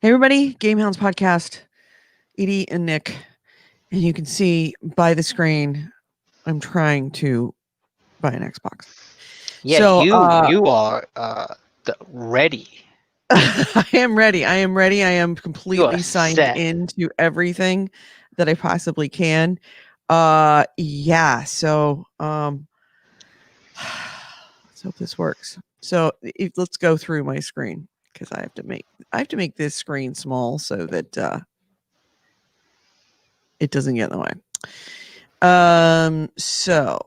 Hey everybody, Game Hounds podcast, Edie and Nick, and you can see by the screen, I'm trying to buy an Xbox. Yeah, So you are ready. I am ready. I am You are completely signed set. into everything that I possibly can. Yeah. So let's hope this works. So let's go through my screen because I have to make this screen small so that it doesn't get in the way. So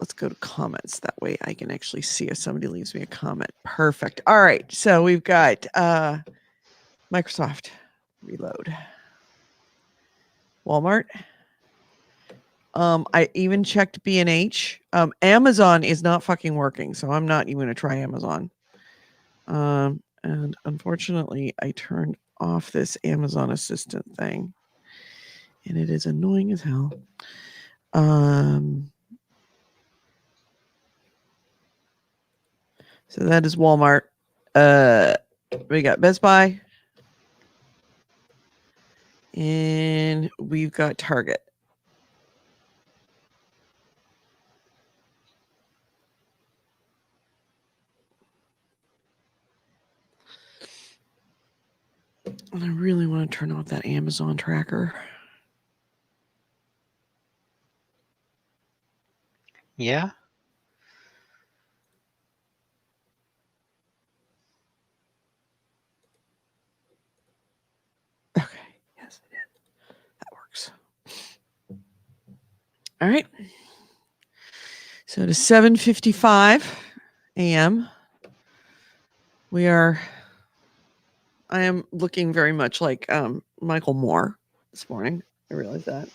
let's go to comments. That way I can actually see if somebody leaves me a comment. Perfect. All right. So we've got Microsoft reload. Walmart. I even checked B&H. Amazon is not fucking working, so I'm not even gonna try Amazon. And unfortunately I turned off this Amazon assistant thing. And it is annoying as hell. So that is Walmart. We got Best Buy. And we've got Target. And I really want to turn off that Amazon tracker. Yeah. Okay. Yes, it did. That works. All right. So it is 7:55 a.m. I am looking very much like Michael Moore this morning. I realize that.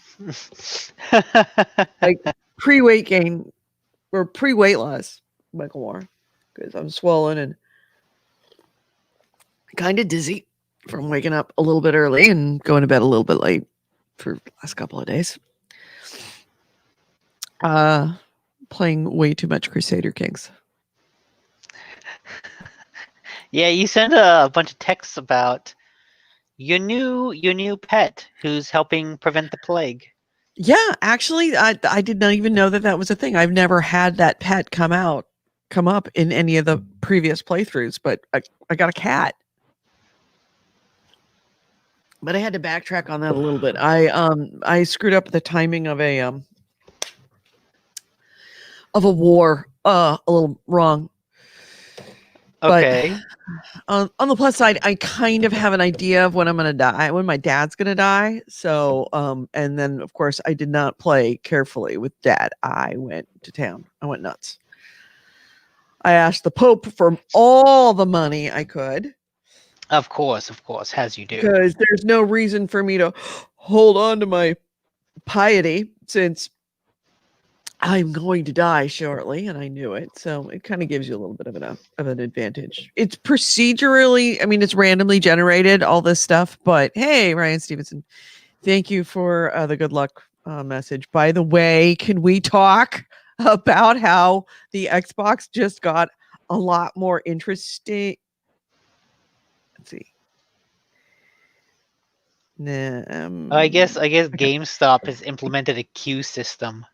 Like pre-weight gain or pre-weight loss, Michael Moore. Because I'm swollen and kind of dizzy from waking up a little bit early and going to bed a little bit late for the last couple of days. Playing way too much Crusader Kings. Yeah, you sent a bunch of texts about your new pet who's helping prevent the plague. Yeah, actually, I did not even know that was a thing. I've never had that pet come up in any of the previous playthroughs, but I got a cat. But I had to backtrack on that a little bit. I screwed up the timing of a war a little wrong. Okay. But on the plus side, I kind of have an idea of when I'm going to die, when my dad's going to die. So, and then of course I did not play carefully with dad. I went to town. I went nuts. I asked the Pope for all the money I could. Of course, as you do. Because there's no reason for me to hold on to my piety since I'm going to die shortly, and I knew it. So it kind of gives you a little bit of an advantage. It's procedurally, I mean, it's randomly generated, all this stuff. But hey, Ryan Stevenson, thank you for the good luck message. By the way, can we talk about how the Xbox just got a lot more interesting? Let's see. I guess GameStop has implemented a queue system.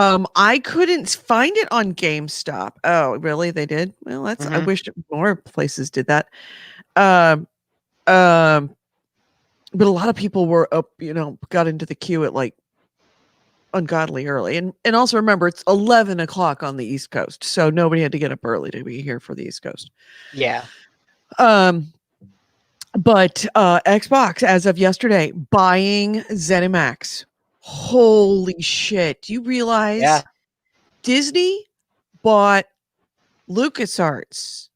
I couldn't find it on GameStop. Oh, really? They did? Well, that's I wish more places did that. Um, but a lot of people were up, got into the queue at like ungodly early. And also remember it's 11 o'clock on the East Coast. So nobody had to get up early to be here for the East Coast. Yeah. But Xbox, as of yesterday, buying ZeniMax. Holy shit. Do you realize Disney bought LucasArts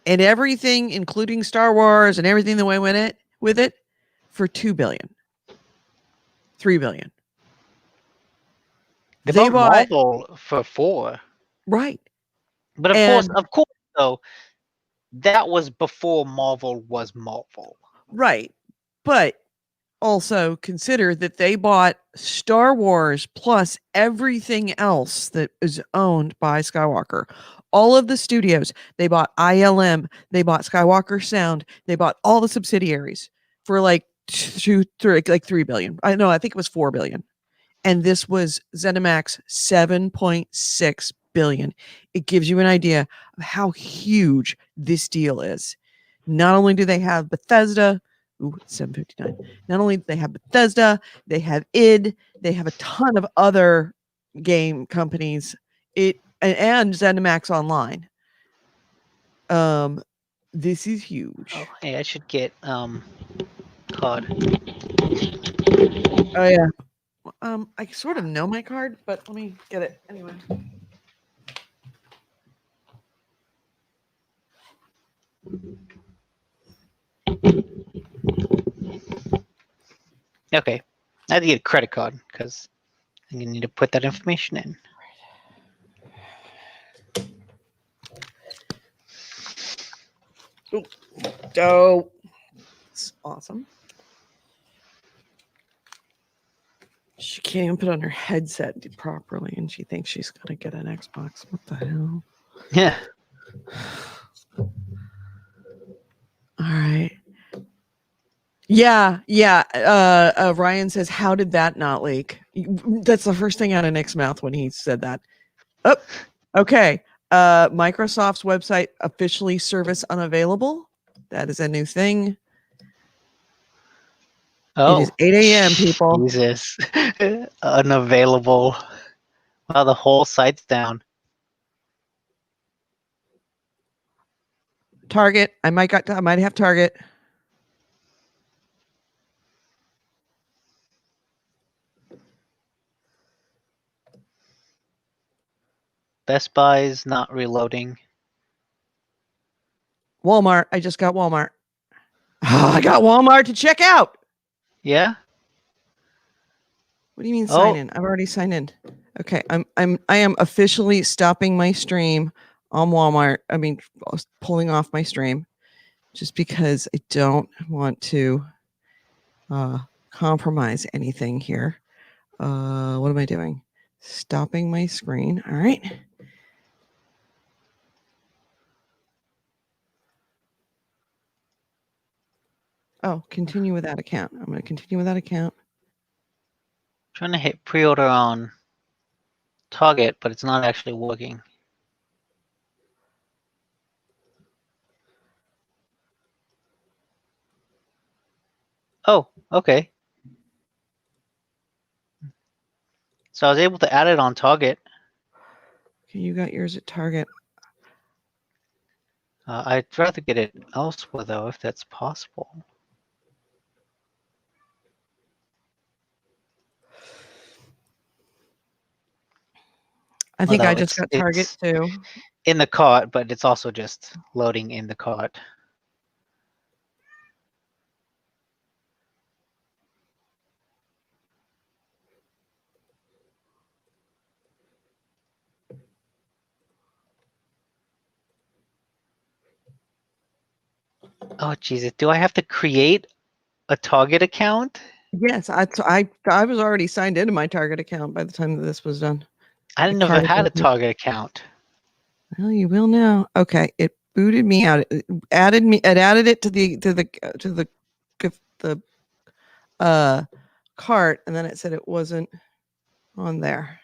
and everything, including Star Wars and everything that went with it, for $2 billion, $3 billion. They bought Marvel for $4 billion. Right. But of course, though, that was before Marvel was Marvel. Right. But also consider that they bought Star Wars plus everything else that is owned by Skywalker. All of the studios, they bought ILM, they bought Skywalker Sound, they bought all the subsidiaries for like 3 billion. I think it was 4 billion. And this was ZeniMax 7.6 billion. It gives you an idea of how huge this deal is. Not only do they have Bethesda, 759. Not only do they have Bethesda, they have id, they have a ton of other game companies, and ZeniMax Online. This is huge. Oh, hey, I should get COD. Oh yeah. I sort of know my card, but let me get it anyway. Okay, I had to get a credit card because I'm gonna need to put that information in. Oh, it's awesome. She can't even put on her headset properly, and she thinks she's gonna get an Xbox. What the hell? Yeah. All right. Yeah. Ryan says, "How did that not leak?" That's the first thing out of Nick's mouth when he said that. Oh, okay. Microsoft's website officially service unavailable. That is a new thing. Oh, it is 8 a.m. people. Jesus, unavailable. Wow, the whole site's down. Target. I might have Target. Best Buy's not reloading. Walmart. I just got Walmart. Oh, I got Walmart to check out. Yeah. What do you mean sign in? I've already signed in. Okay, I am officially stopping my stream on Walmart. I mean, pulling off my stream just because I don't want to compromise anything here. What am I doing? Stopping my screen. All right. Oh, continue with that account. I'm going to continue with that account. Trying to hit pre-order on Target, but it's not actually working. Oh, okay. So I was able to add it on Target. Okay, you got yours at Target. I'd rather get it elsewhere, though, if that's possible. I think I just got Target too. In the cart, but it's also just loading in the cart. Oh, Jesus. Do I have to create a Target account? Yes, I was already signed into my Target account by the time that this was done. I didn't know if I had a Target account. Well, you will now. Okay, it booted me out. It added it to the cart, and then it said it wasn't on there.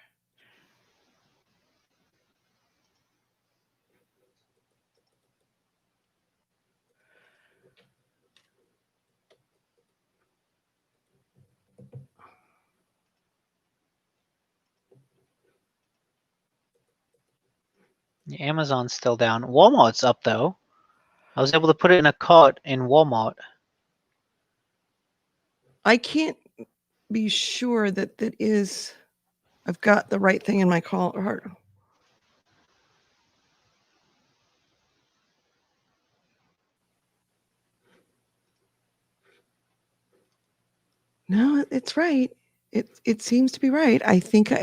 Amazon's still down. Walmart's up, though. I was able to put it in a cart in Walmart. I can't be sure that is. I've got the right thing in my cart. No, it's right. It seems to be right. I think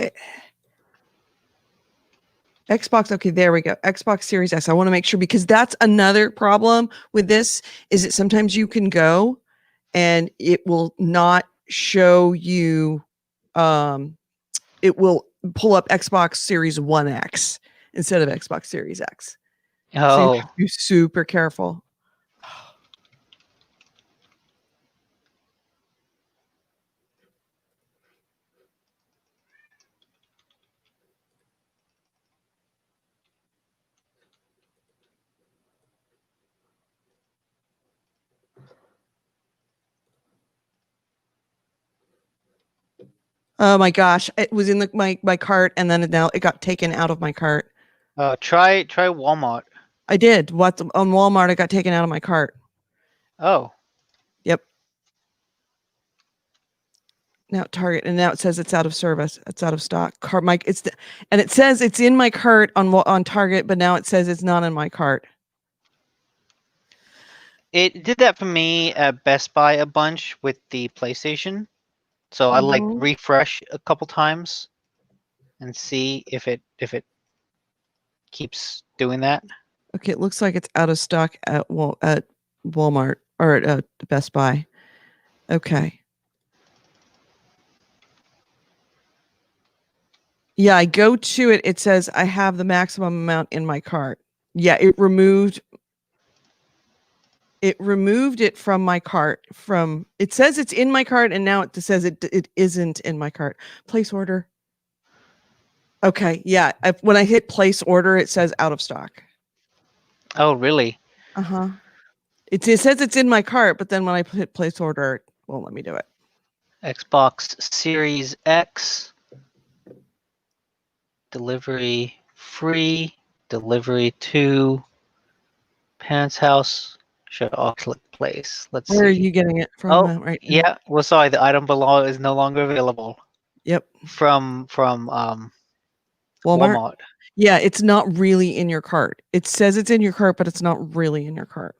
Xbox. Okay, there we go. Xbox Series S. I want to make sure because that's another problem with this is that sometimes you can go and it will not show you. It will pull up Xbox Series One X instead of Xbox Series X. So you have Oh, to be super careful. Oh my gosh, it was in my cart, and then now it got taken out of my cart. try Walmart. I did. What on Walmart? It got taken out of my cart. Oh, Yep. Now Target, and now it says it's out of service. It's out of stock. Cart, Mike. And it says it's in my cart on Target, but now it says it's not in my cart. it did that for me at Best Buy a bunch with the PlayStation. So I like Mhm. refresh a couple times and see if it keeps doing that. Okay, it looks like it's out of stock at Walmart or at Best Buy. Okay. Yeah, I go to it. It says I have the maximum amount in my cart. Yeah, it removed it from my cart. From it says it's in my cart, and now it says it isn't in my cart. Place order. Okay, yeah. When I hit place order, it says out of stock. Oh, really? Uh-huh. It says it's in my cart, but then when I hit place order, it won't let me do it. Xbox Series X, delivery free, delivery to parents' house. Should all click place. Let's Where are see. you getting it from Oh, right now? yeah. Well, sorry, the item below is no longer available Yep. from Walmart. Walmart. Yeah, it's not really in your cart. It says it's in your cart, but it's not really in your cart.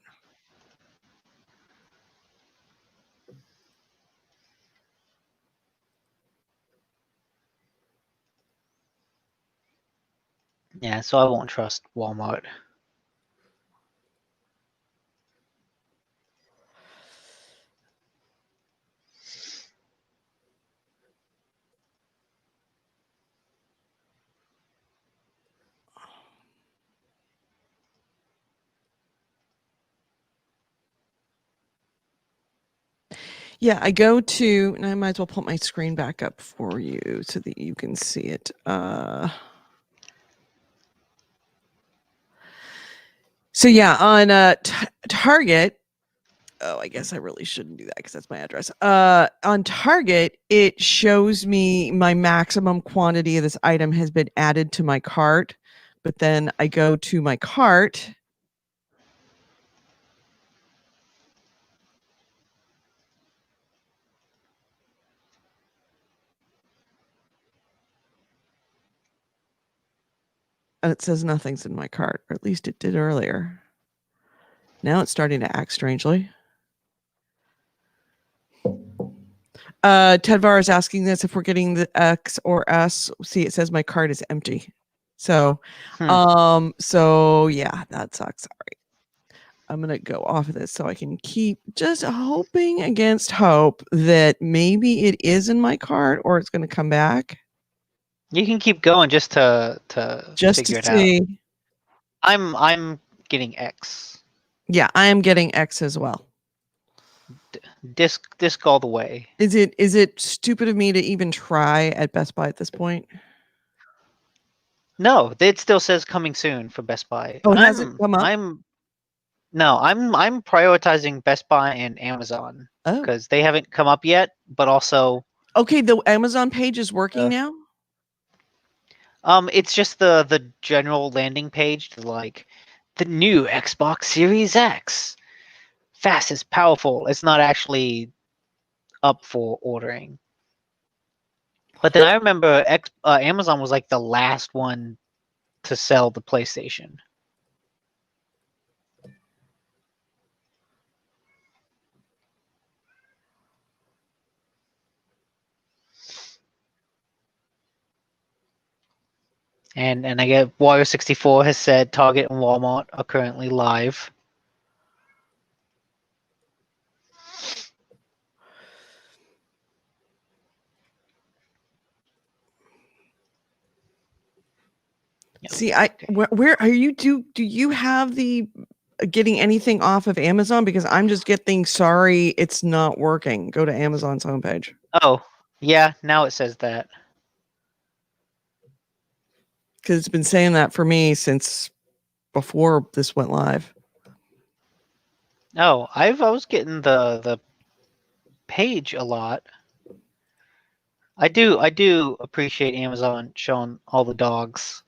Yeah, so I won't trust Walmart. Yeah, I go to, and I might as well put my screen back up for you so that you can see it. So yeah, on Target. Oh, I guess I really shouldn't do that because that's my address. On Target, it shows me my maximum quantity of this item has been added to my cart, but then I go to my cart. And it says nothing's in my cart, or at least it did earlier. Now it's starting to act strangely. Tedvar is asking this if we're getting the X or S. See, it says my cart is empty. So, so yeah, that sucks. Sorry. I'm gonna go off of this so I can keep just hoping against hope that maybe it is in my cart or it's gonna come back. You can keep going just to Just to figure it out. see. I'm getting X. Yeah, I am getting X as well. Disc all the way. Is it stupid of me to even try at Best Buy at this point? No, it still says coming soon for Best Buy. Oh, it hasn't come up? I'm prioritizing Best Buy and Amazon Oh. because they haven't come up yet, but also Okay, the Amazon page is working now? it's just the general landing page to like the new Xbox Series X. Fastest, powerful. It's not actually up for ordering. But then I remember Amazon was like the last one to sell the PlayStation. And I get Wario64 has said Target and Walmart are currently live. See, where are you? Do you have the getting anything off of Amazon? Because I'm just getting sorry, it's not working. Go to Amazon's homepage. Oh, yeah. Now it says that. Because it's been saying that for me since before this went live. Oh, I was getting the page a lot. I do appreciate Amazon showing all the dogs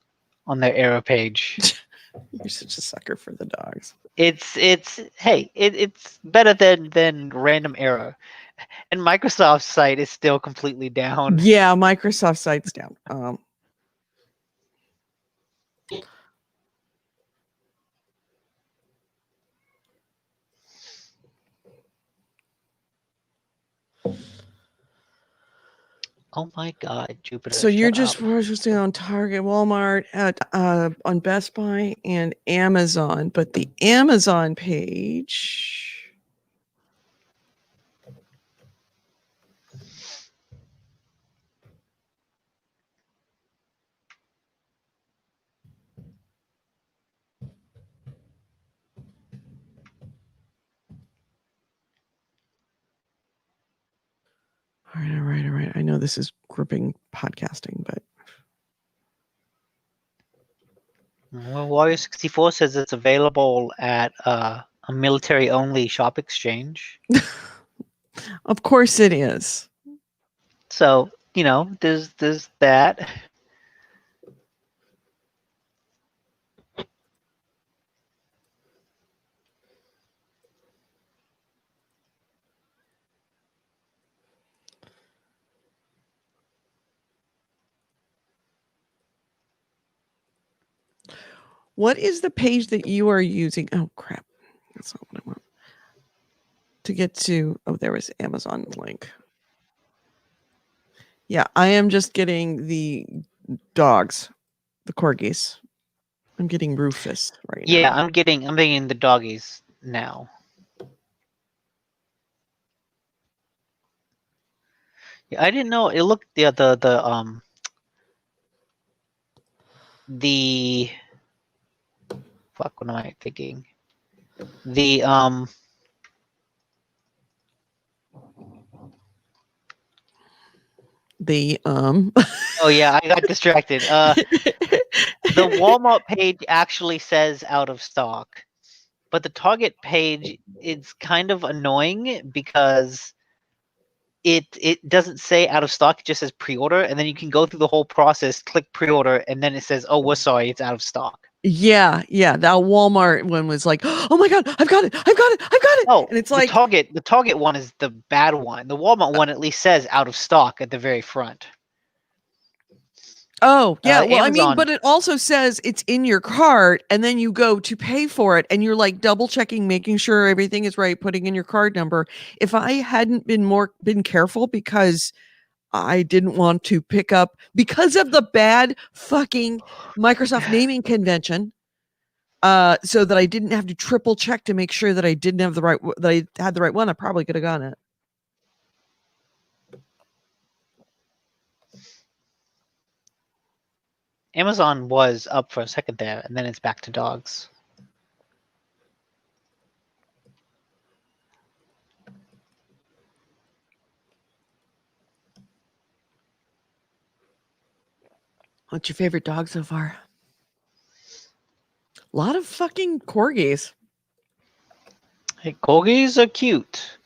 on their error page. You're such a sucker for the dogs. It's better than random error. And Microsoft's site is still completely down. Yeah, Microsoft site's down. Oh my God, Jupiter! So you're shut just up. focusing on Target, Walmart, on Best Buy, and Amazon, but the Amazon page. All right. I know this is gripping podcasting, but Well, Warrior 64 says it's available at a military-only shop exchange. of course it is. So there's that. What is the page that you are using? Oh crap. That's not what I want. To get to, oh, there was Amazon link. Yeah, I am just getting the dogs, the corgis. I'm getting Rufus right now. Yeah, I'm getting the doggies now. Yeah, I didn't know it looked the fuck, what am I thinking? The Oh yeah, I got distracted. The Walmart page actually says out of stock, but the Target page is kind of annoying because it doesn't say out of stock, it just says pre-order, and then you can go through the whole process, click pre-order, and then it says, oh, we're sorry, it's out of stock. Yeah. That Walmart one was like, oh my God, I've got it. Oh, And it's the like, Target one is the bad one. The Walmart one at least says out of stock at the very front. oh yeah, well, I mean, Amazon. but it also says it's in your cart, and then you go to pay for it, and you're like double checking, making sure everything is right, putting in your card number. If I hadn't been careful because I didn't want to pick up because of the bad fucking Microsoft naming convention, so that I didn't have to triple check to make sure that I didn't have that I had the right one, I probably could have gotten it. Amazon was up for a second there, and then it's back to dogs. What's your favorite dog so far? A lot of fucking corgis. Hey, corgis are cute.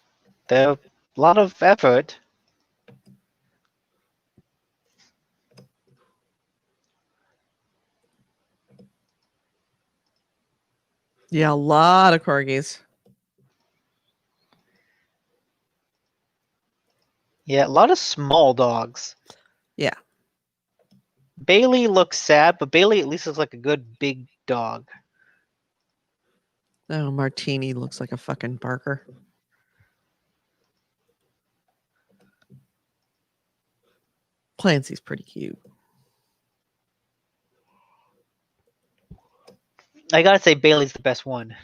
They're a lot of effort. Yeah, a lot of corgis. Yeah, a lot of small dogs. Yeah. Bailey looks sad, but Bailey at least looks like a good big dog. Oh, Martini looks like a fucking barker. Clancy's pretty cute. I gotta say, Bailey's the best one.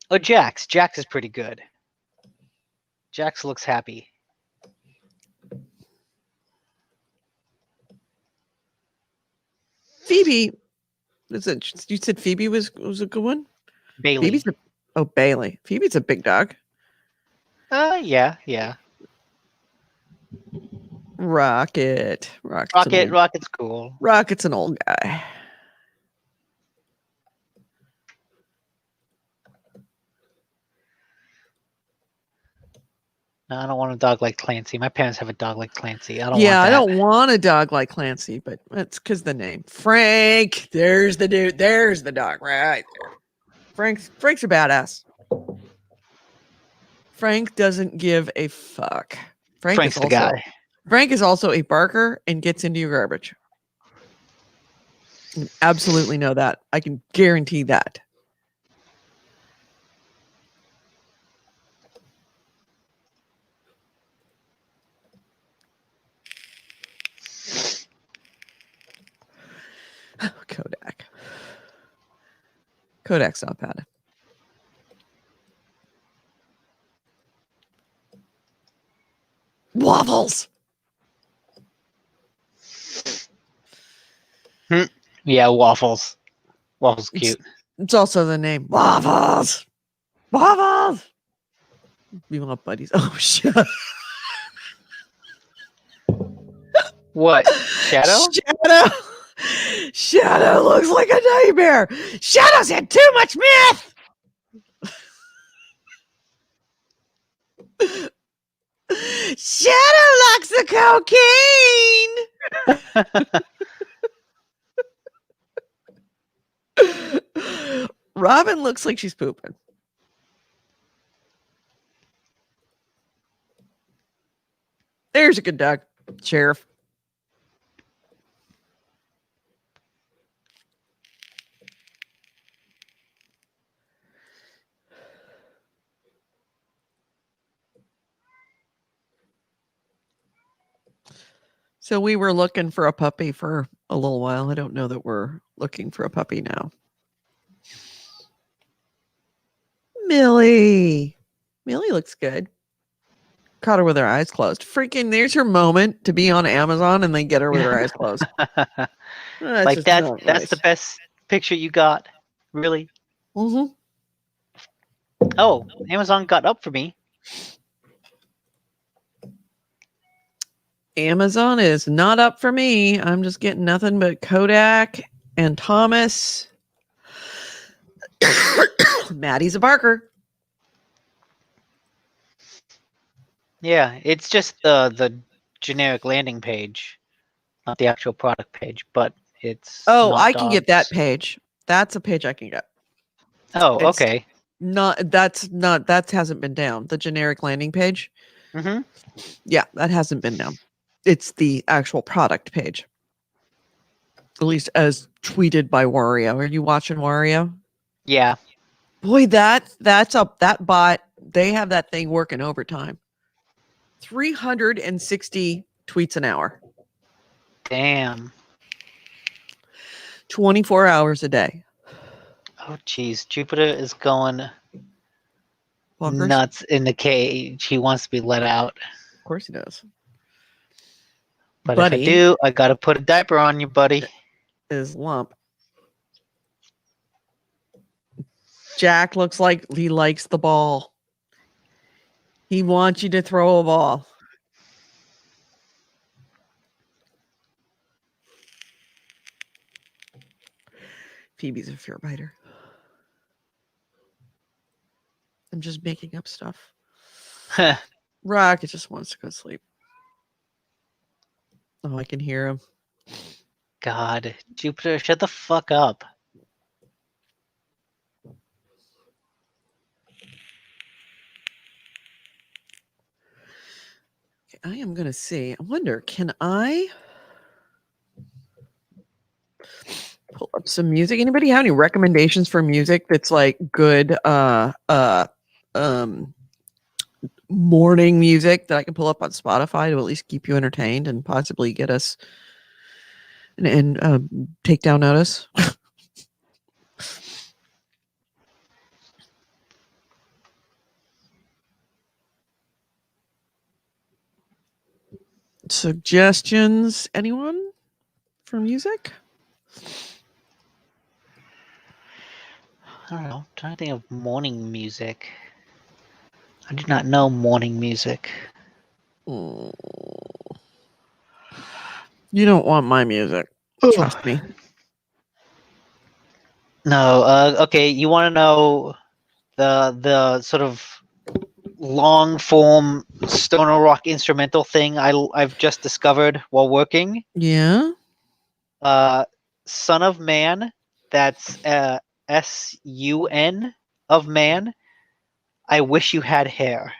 Oh, Jax. Jax is pretty good. Jax looks happy. Phoebe. Is it? You said Phoebe was a good one. Bailey. Bailey. Phoebe's a big dog. Yeah. Rocket. Rocket's cool. Rocket's an old guy. No, I don't want a dog like Clancy. My parents have a dog like Clancy. I don't Yeah, want that. I don't want a dog like Clancy, but that's because the name. Frank. There's the dude. There's the dog right there. Frank's a badass. Frank doesn't give a fuck. Frank's the guy. Frank is also a barker and gets into your garbage. I absolutely know that. I can guarantee that. Kodak. Kodak's not bad. Waffles. Yeah, Waffles. Waffles cute. It's also the name. Waffles. Waffles. We want buddies. Oh shit. What? Shadow? Shadow looks like a nightmare. Shadow's had too much meth. Shadow likes the cocaine. Robin looks like she's pooping. There's a good dog. Sheriff. So we were looking for a puppy for a little while. I don't know that we're looking for a puppy now. Millie looks good. Caught her with her eyes closed. Freaking, there's her moment to be on Amazon and they get her with her eyes closed. Like that's nice. The best picture you got. Really? Mm-hmm. Oh, Amazon got up for me. Amazon is not up for me. I'm just getting nothing but Kodak and Thomas. Maddie's a barker. Yeah, it's just the generic landing page, not the actual product page, but it's. Oh, I can get that page. That's a page I can get. Oh, okay. That hasn't been down. The generic landing page. Mm-hmm. Yeah, that hasn't been down. It's the actual product page. At least as tweeted by Wario. Are you watching Wario? Yeah. Boy, that's up. That bot, they have that thing working overtime. 360 tweets an hour. Damn. 24 hours a day. Oh, geez. Jupiter is going Bonkers. nuts in the cage. He wants to be let out. Of course he does. But buddy, if I do, I got to put a diaper on you, buddy. Is lump. Jack looks like he likes the ball. He wants you to throw a ball. Phoebe's a fear biter. I'm just making up stuff. Rocket just wants to go sleep. Oh, I can hear him. God, Jupiter, shut the fuck up. Okay, I am going to see. I wonder, can I pull up some music? Anybody have any recommendations for music that's like good morning music that I can pull up on Spotify to at least keep you entertained and possibly get us and take down notice? Suggestions, anyone for music? I don't know. I'm trying to think of morning music. I do not know morning music. You don't want my music. Trust me. No. Okay. You want to know the sort of long form stoner rock instrumental thing I've just discovered while working? Yeah. Son of Man. That's SUN of man. I wish you had hair.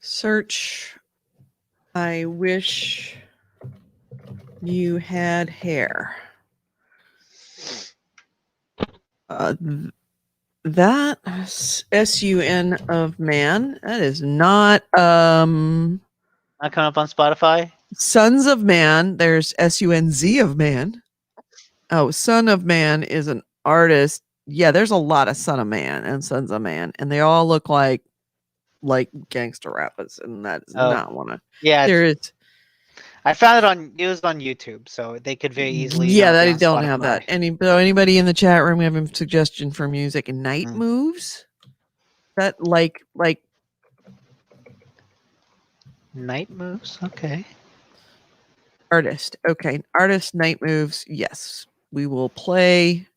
Search. I wish you had hair. That SUN of man. That is not Not coming up on Spotify. Sons of Man. There's SUNZ of man. Oh, Son of Man is an artist. Yeah, there's a lot of Son of Man and Sons of Man, and they all look like gangster rappers, and that is Oh, not one of. yeah. There is. I found it was on YouTube, so they could very easily Yeah, not be they on don't have that. Spotify. Anybody in the chat room have a suggestion for music? Night Hmm. Moves. That like Night Moves. Okay. artist. Okay, artist Night Moves. Yes, we will play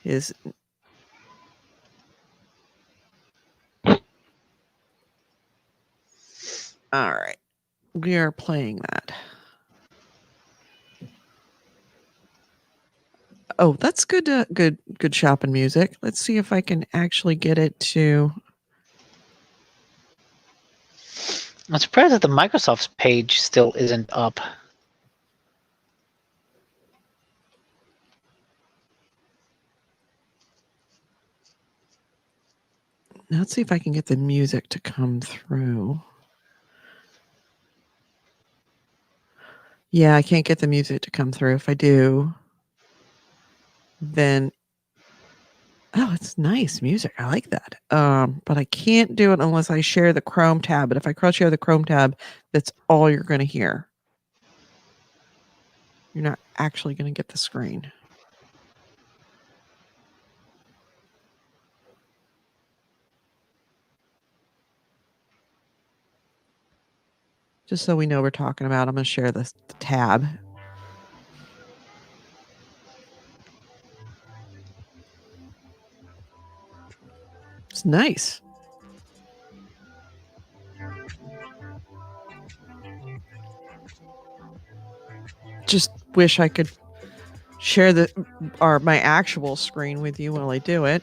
his. All right, we are playing that. Oh, that's good. Good shopping music. Let's see if I can actually get it to. I'm surprised that the Microsoft's page still isn't up. Let's see if I can get the music to come through. Yeah, I can't get the music to come through. If I do, then it's nice music. I like that. But I can't do it unless I share the Chrome tab. But if I cross share the Chrome tab, that's all you're going to hear. You're not actually going to get the screen. Just so we know we're talking about, I'm going to share the tab. It's nice. Just wish I could share my actual screen with you while I do it.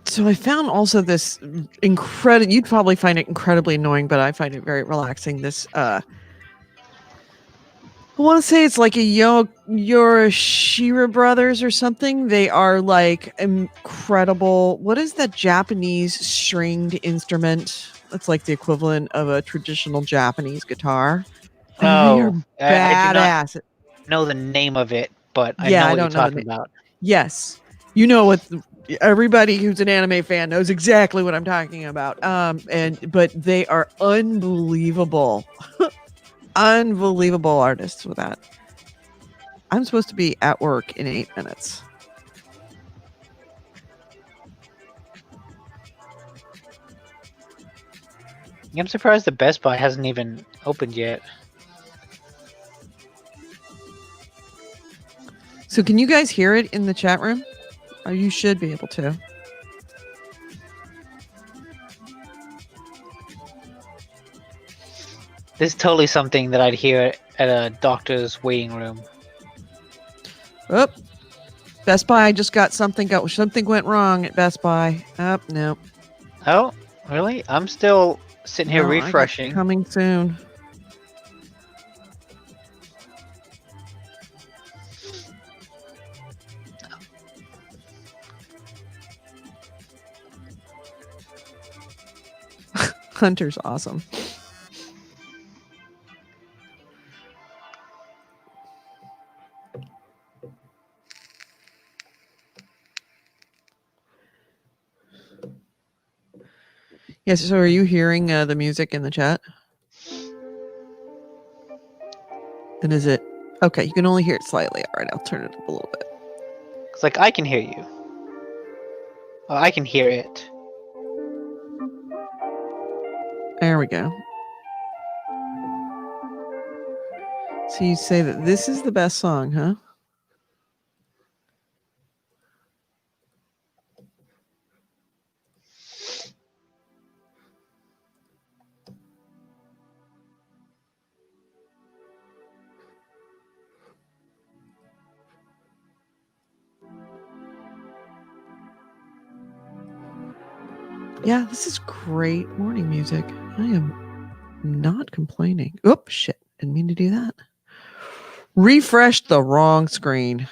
So I found also this incredible. You'd probably find it incredibly annoying, but I find it very relaxing. This I want to say it's like a Yorishira brothers or something. They are like incredible. What is that Japanese stringed instrument? That's like the equivalent of a traditional Japanese guitar. And they are I do not badass. know the name of it, but I Yeah, know I what you're don't know the talking name. about. Yes, you know what? Everybody who's an anime fan knows exactly what I'm talking about. But they are unbelievable, unbelievable artists with that. I'm supposed to be at work in 8 minutes. I'm surprised the Best Buy hasn't even opened yet. So can you guys hear it in the chat room? Or you should be able to. This is totally something that I'd hear at a doctor's waiting room. Oh, Best Buy just got something went wrong at Best Buy. No. Oh, really? I'm still sitting here No, refreshing. coming soon. Hunter's awesome. Yes, so are you hearing the music in the chat? And is it okay? You can only hear it slightly. All right, I'll turn it up a little bit. It's like I can hear you. Oh, I can hear it. There we go. So you say that this is the best song, huh? Yeah, this is great morning music. I am not complaining. Oops, shit. Didn't mean to do that. Refreshed the wrong screen.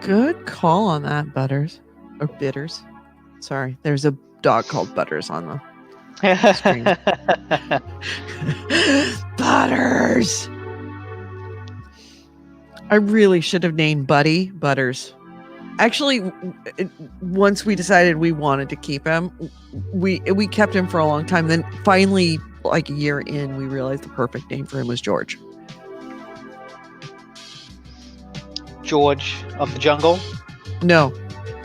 Good call on that, Butters. Or Bitters. Sorry, there's a dog called Butters on the screen. Butters! I really should have named Buddy Butters. Actually, once we decided we wanted to keep him, we kept him for a long time. Then finally, like a year in, we realized the perfect name for him was George. George of the Jungle? No.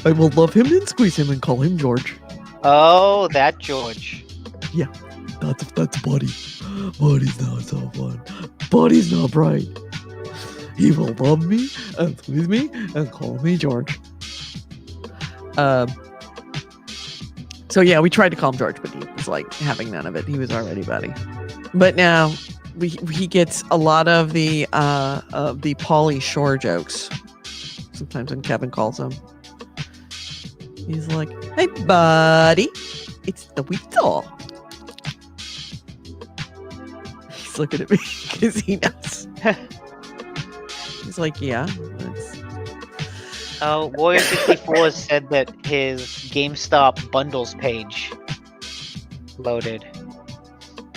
I will love him and squeeze him and call him George. Oh, that George. Yeah, that's Buddy. Buddy's not so fun. Buddy's not bright. He will love me and squeeze me and call me George. So yeah, we tried to call him George, but he was like having none of it. He was already Buddy. But now he gets a lot of the Pauly Shore jokes. Sometimes when Kevin calls him, he's like, "Hey, buddy, it's the Weasel." He's looking at me because he knows. He's like, "Yeah." Warrior64 said that his GameStop bundles page loaded.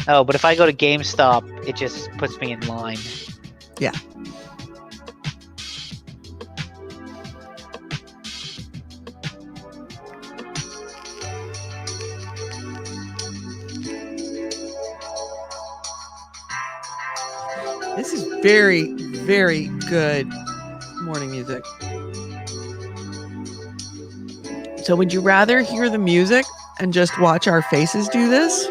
Oh, but if I go to GameStop, it just puts me in line. Yeah. This is very, very good morning music. So would you rather hear the music and just watch our faces do this?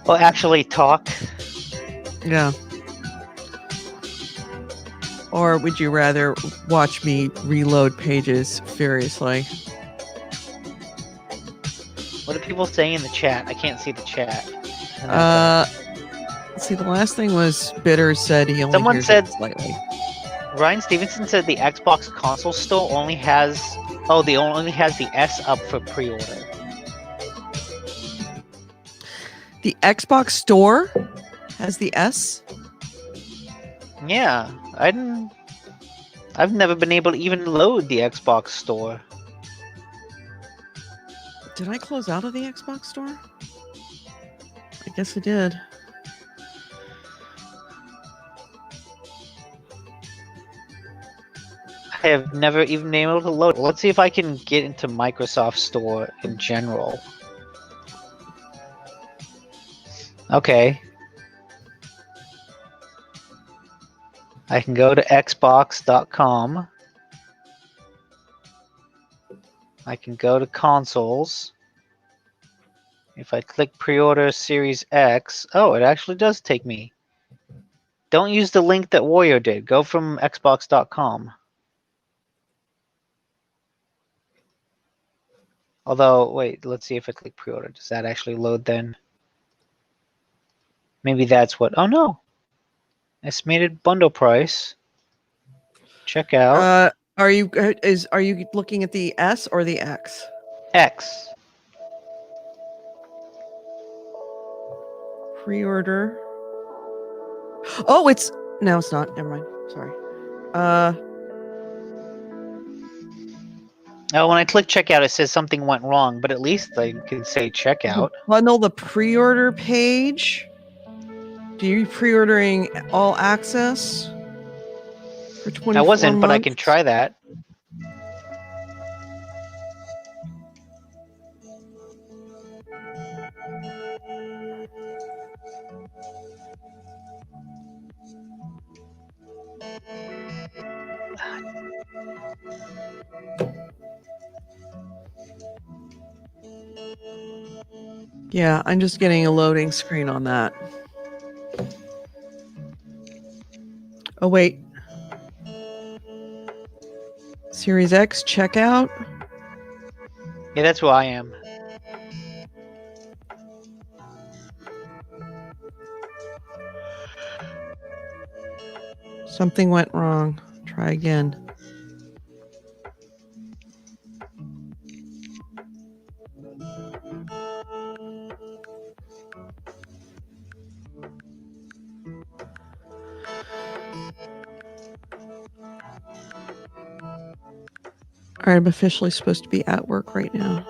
Well, actually talk. Yeah. Or would you rather watch me reload pages furiously? What are people saying in the chat? I can't see the chat. See, the last thing was Bitter said he only Someone hears said it slightly. Ryan Stevenson said the Xbox console store only has only has the S up for pre-order. The Xbox store has the S? Yeah, I've never been able to even load the Xbox store. Did I close out of the Xbox store? I guess I did. I have never even been able to load it. Let's see if I can get into Microsoft Store in general. Okay. I can go to xbox.com. I can go to consoles. If I click pre-order Series X, oh, it actually does take me. Don't use the link that Warrior did. Go from xbox.com. Although, wait, let's see if I click pre-order. Does that actually load then? Maybe that's what. Oh no. Estimated bundle price. Check out. Are you looking at the S or the X? X. Pre-order. Oh, it's not. Never mind. Sorry. Oh, when I click checkout, it says something went wrong, but at least I can say checkout. Bundle the pre-order page. Do you pre-ordering all access for 24 I wasn't, months? but I can try that. Yeah, I'm just getting a loading screen on that. Oh, wait. Series X checkout. Yeah, that's who I am. Something went wrong. Try again. All right, I'm officially supposed to be at work right now.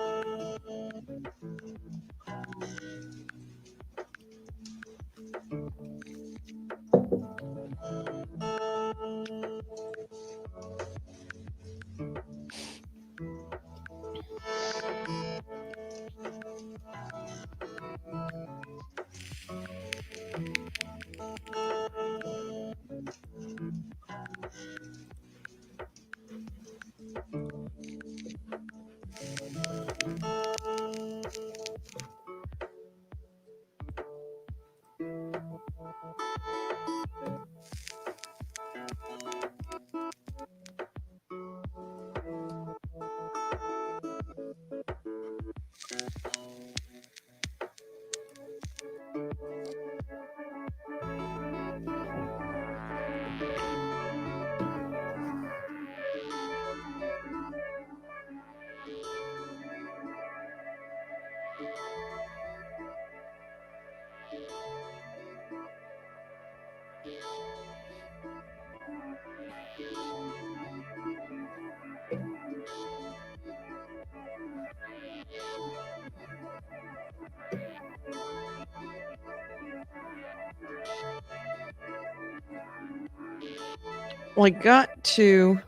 Well, I got to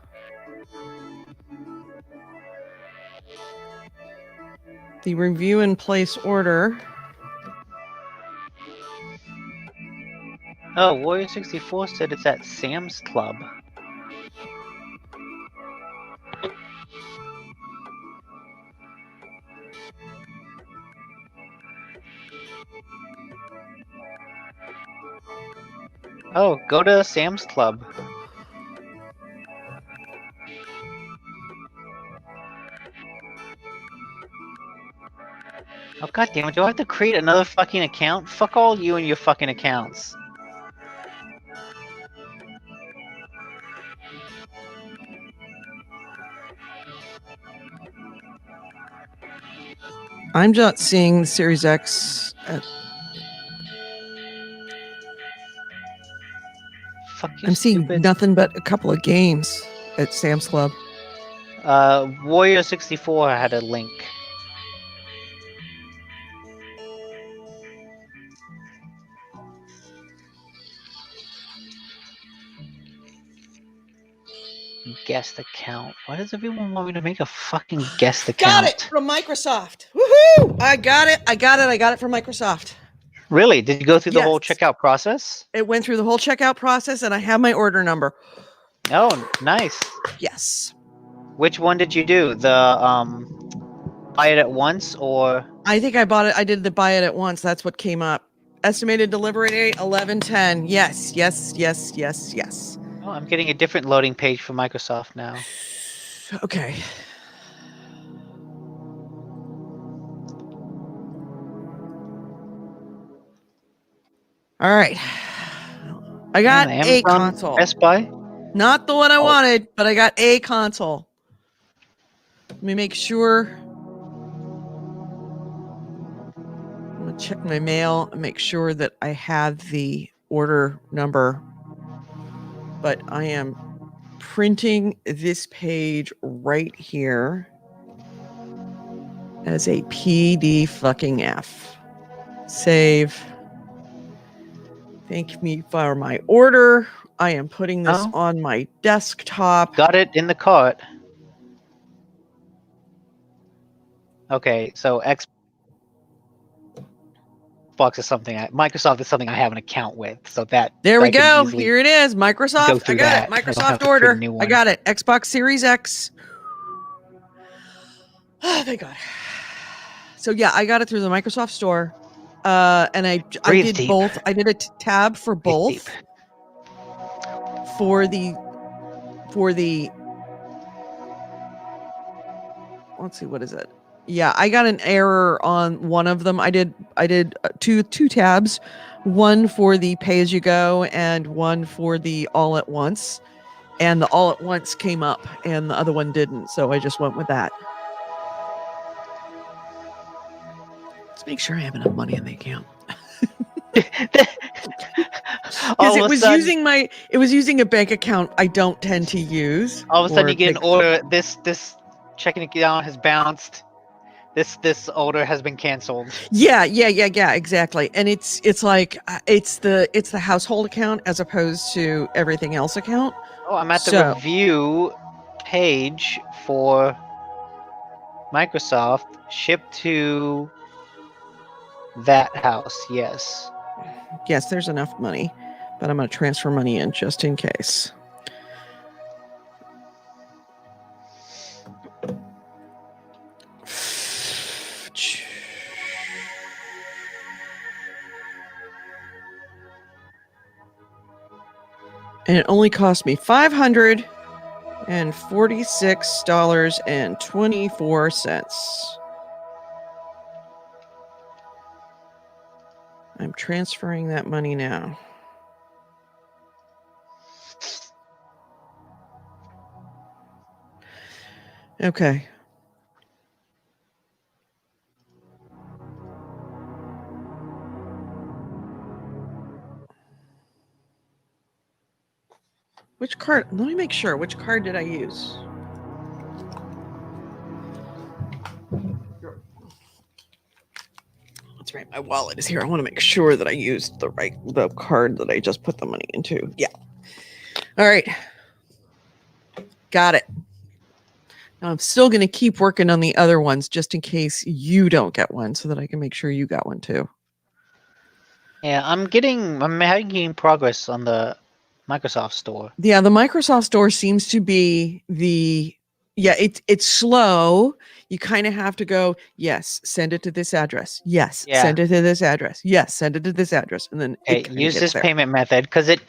the review and place order. Oh, Warrior 64 said it's at Sam's Club. Oh, go to Sam's Club. Oh, god damn it, do I have to create another fucking account? Fuck all you and your fucking accounts. I'm not seeing the Series X. Fuck you, I'm seeing stupid. nothing but a couple of games at Sam's Club. Warrior 64 had a link. Guest account. Why does everyone want me to make a fucking guest account? Got it from Microsoft. Woohoo! I got it from Microsoft. Really? Did you go through the whole Yes. checkout process? It went through the whole checkout process, and I have my order number. Oh, nice. Yes. Which one did you do? The buy it at once or? I think I bought it. I did the buy it at once. That's what came up. Estimated delivery date 11/10. Yes, yes, yes, yes, yes. Oh, I'm getting a different loading page for Microsoft now. Okay. All right. I got a Amazon, console. Best Buy. Not the one I Oh. wanted, but I got a console. Let me make sure. I'm going to check my mail and make sure that I have the order number. But I am printing this page right here as a PD fucking F. Save. Thank me for my order. I am putting this on my desktop. Got it in the cart. Okay, so Xbox is something Microsoft is something I have an account with, so that there we I can go. easily Here it is. Microsoft. go I through got that. it. I don't have Microsoft to create a order. new I one. got it. Xbox Series X. Oh, thank God. So yeah, I got it through the Microsoft Store, and I Breathe did deep. both. I did a tab for Breathe both. deep. For the let's see, what is it? Yeah, I got an error on one of them. I did two tabs, one for the pay as you go and one for the all at once. And the all at once came up and the other one didn't, so I just went with that. Let's make sure I have enough money in the account. Because it was using a bank account I don't tend to use. All of a sudden you get an order. This checking account has bounced. This order has been canceled. Yeah, exactly. And it's like it's the household account as opposed to everything else account. Oh, I'm at the review page for Microsoft. Shipped to that house. Yes. Yes, there's enough money, but I'm going to transfer money in just in case. And it only cost me $546.24. I'm transferring that money now. Okay. Which card? Let me make sure. Which card did I use? That's right. My wallet is here. I want to make sure that I used the card that I just put the money into. Yeah. All right. Got it. Now I'm still going to keep working on the other ones just in case you don't get one so that I can make sure you got one too. Yeah, I'm making progress on the Microsoft Store. Yeah, the Microsoft Store seems to be it's slow. You kind of have to go, yes, send it to this address. Yes, send it to this address. Yes, send it to this address. And then use this payment method because it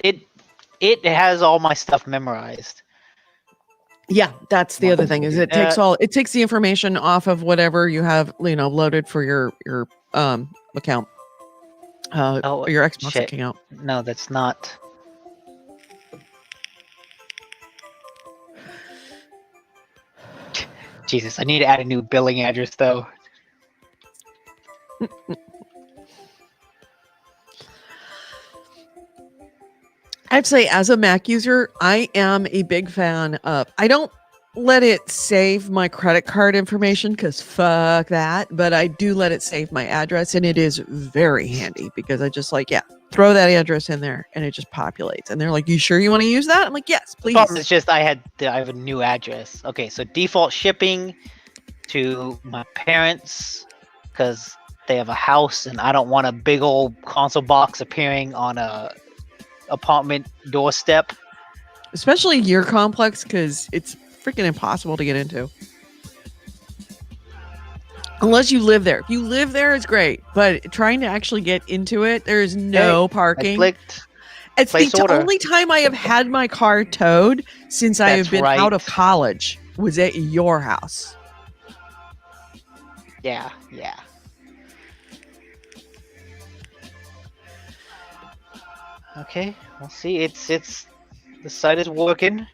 has all my stuff memorized. Yeah, that's the other thing is it takes the information off of whatever you have, loaded for your account. Your Xbox account. No, that's not. Jesus, I need to add a new billing address though. I'd say as a Mac user, I am a big fan of, I don't let it save my credit card information because fuck that, but I do let it save my address, and it is very handy because I just throw that address in there and it just populates. And they're like, you sure you want to use that? I'm like, yes, please. It's just I have a new address. Okay, so default shipping to my parents because they have a house and I don't want a big old console box appearing on a apartment doorstep. Especially your complex because it's freaking impossible to get into. Unless you live there. If you live there, it's great. But trying to actually get into it, there's no parking. It's the only time I have had my car towed since I have been out of college was at your house. Yeah. Okay, we'll see. It's the site is working.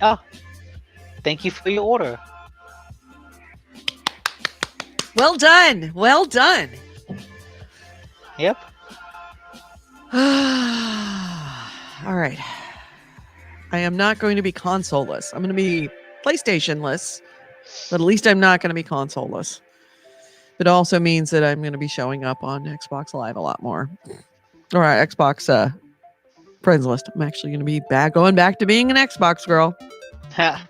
Oh, thank you for your order. Well done. Well done. Yep. All right. I am not going to be console-less. I'm going to be PlayStation-less, but at least I'm not going to be console-less. It also means that I'm going to be showing up on Xbox Live a lot more. All right, Xbox friends list. I'm actually going to be going back to being an Xbox girl. Ha.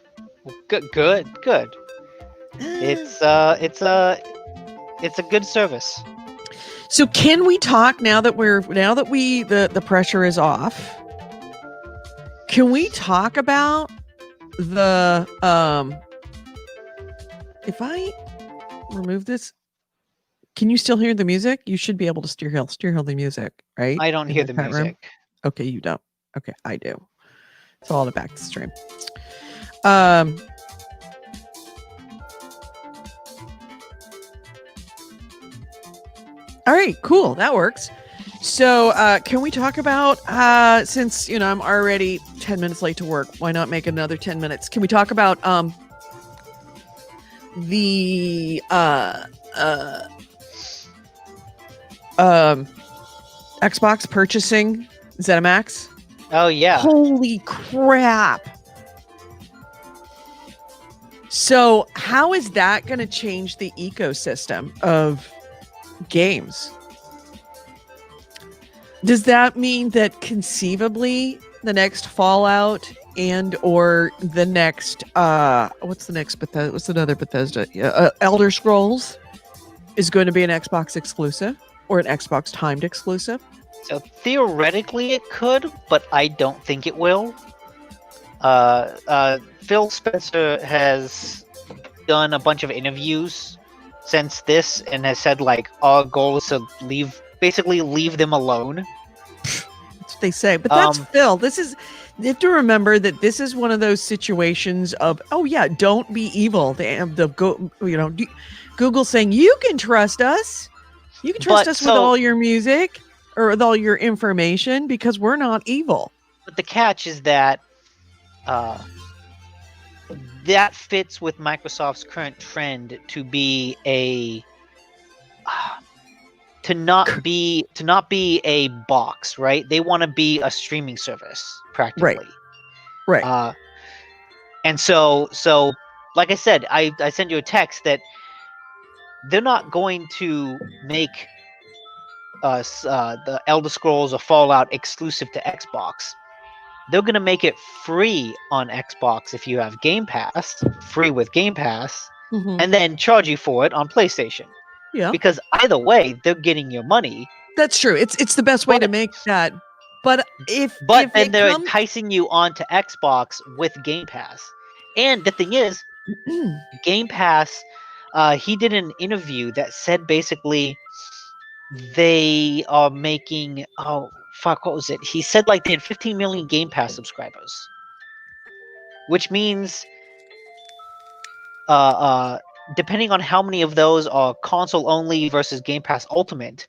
Good, good, good. It's a good service. So can we talk now that the pressure is off? Can we talk about the if I remove this, can you still hear the music? You should be able to steer the music, right? I don't In hear the chat room? music. Okay, you don't. Okay, I do. So I'll back to stream. All right, cool. That works. So can we talk about since I'm already 10 minutes late to work, why not make another 10 minutes? Can we talk about the Xbox purchasing ZeniMax? Oh yeah. Holy crap. So how is that going to change the ecosystem of games? Does that mean that conceivably the next Fallout and or the next what's another Bethesda? Elder Scrolls is going to be an Xbox exclusive or an Xbox timed exclusive? So theoretically it could, but I don't think it will. Phil Spencer has done a bunch of interviews since this and has said like our goal is to leave them alone. That's what they say, but that's Phil. You have to remember that this is one of those situations of, oh yeah, don't be evil. Google saying you can trust us. You can trust us with all your music or with all your information because we're not evil. But the catch is that that fits with Microsoft's current trend to be to not be a box, right? They want to be a streaming service practically. Right. And so like I said, I sent you a text that they're not going to make the Elder Scrolls or Fallout exclusive to Xbox. They're going to make it free on Xbox if you have Game Pass, free with Game Pass, and then charge you for it on PlayStation. Yeah. Because either way, they're getting your money. That's true. It's the best way to make that. But if then they're enticing you onto Xbox with Game Pass. And the thing is, Game Pass, he did an interview that said basically they are making what was it? He said like they had 15 million Game Pass subscribers, which means depending on how many of those are console only versus Game Pass Ultimate,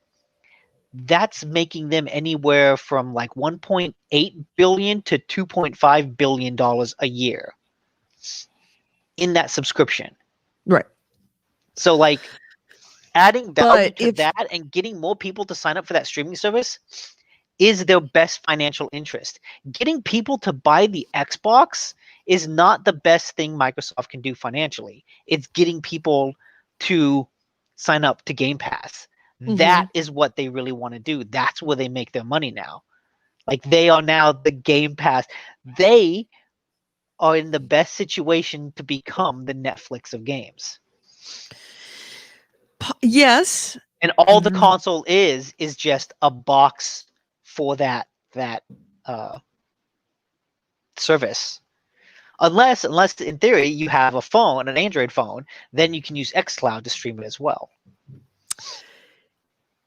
that's making them anywhere from like 1.8 billion to 2.5 billion dollars a year in that subscription. Right. So like adding value to that and getting more people to sign up for that streaming service is their best financial interest. Getting people to buy the Xbox is not the best thing Microsoft can do financially. It's getting people to sign up to Game Pass. That is what they really want to do. That's where they make their money now. Like they are now the Game Pass. They are in the best situation to become the Netflix of games. Yes. And all the console is just a box for that service. Unless in theory you have a phone, an Android phone, then you can use xCloud to stream it as well.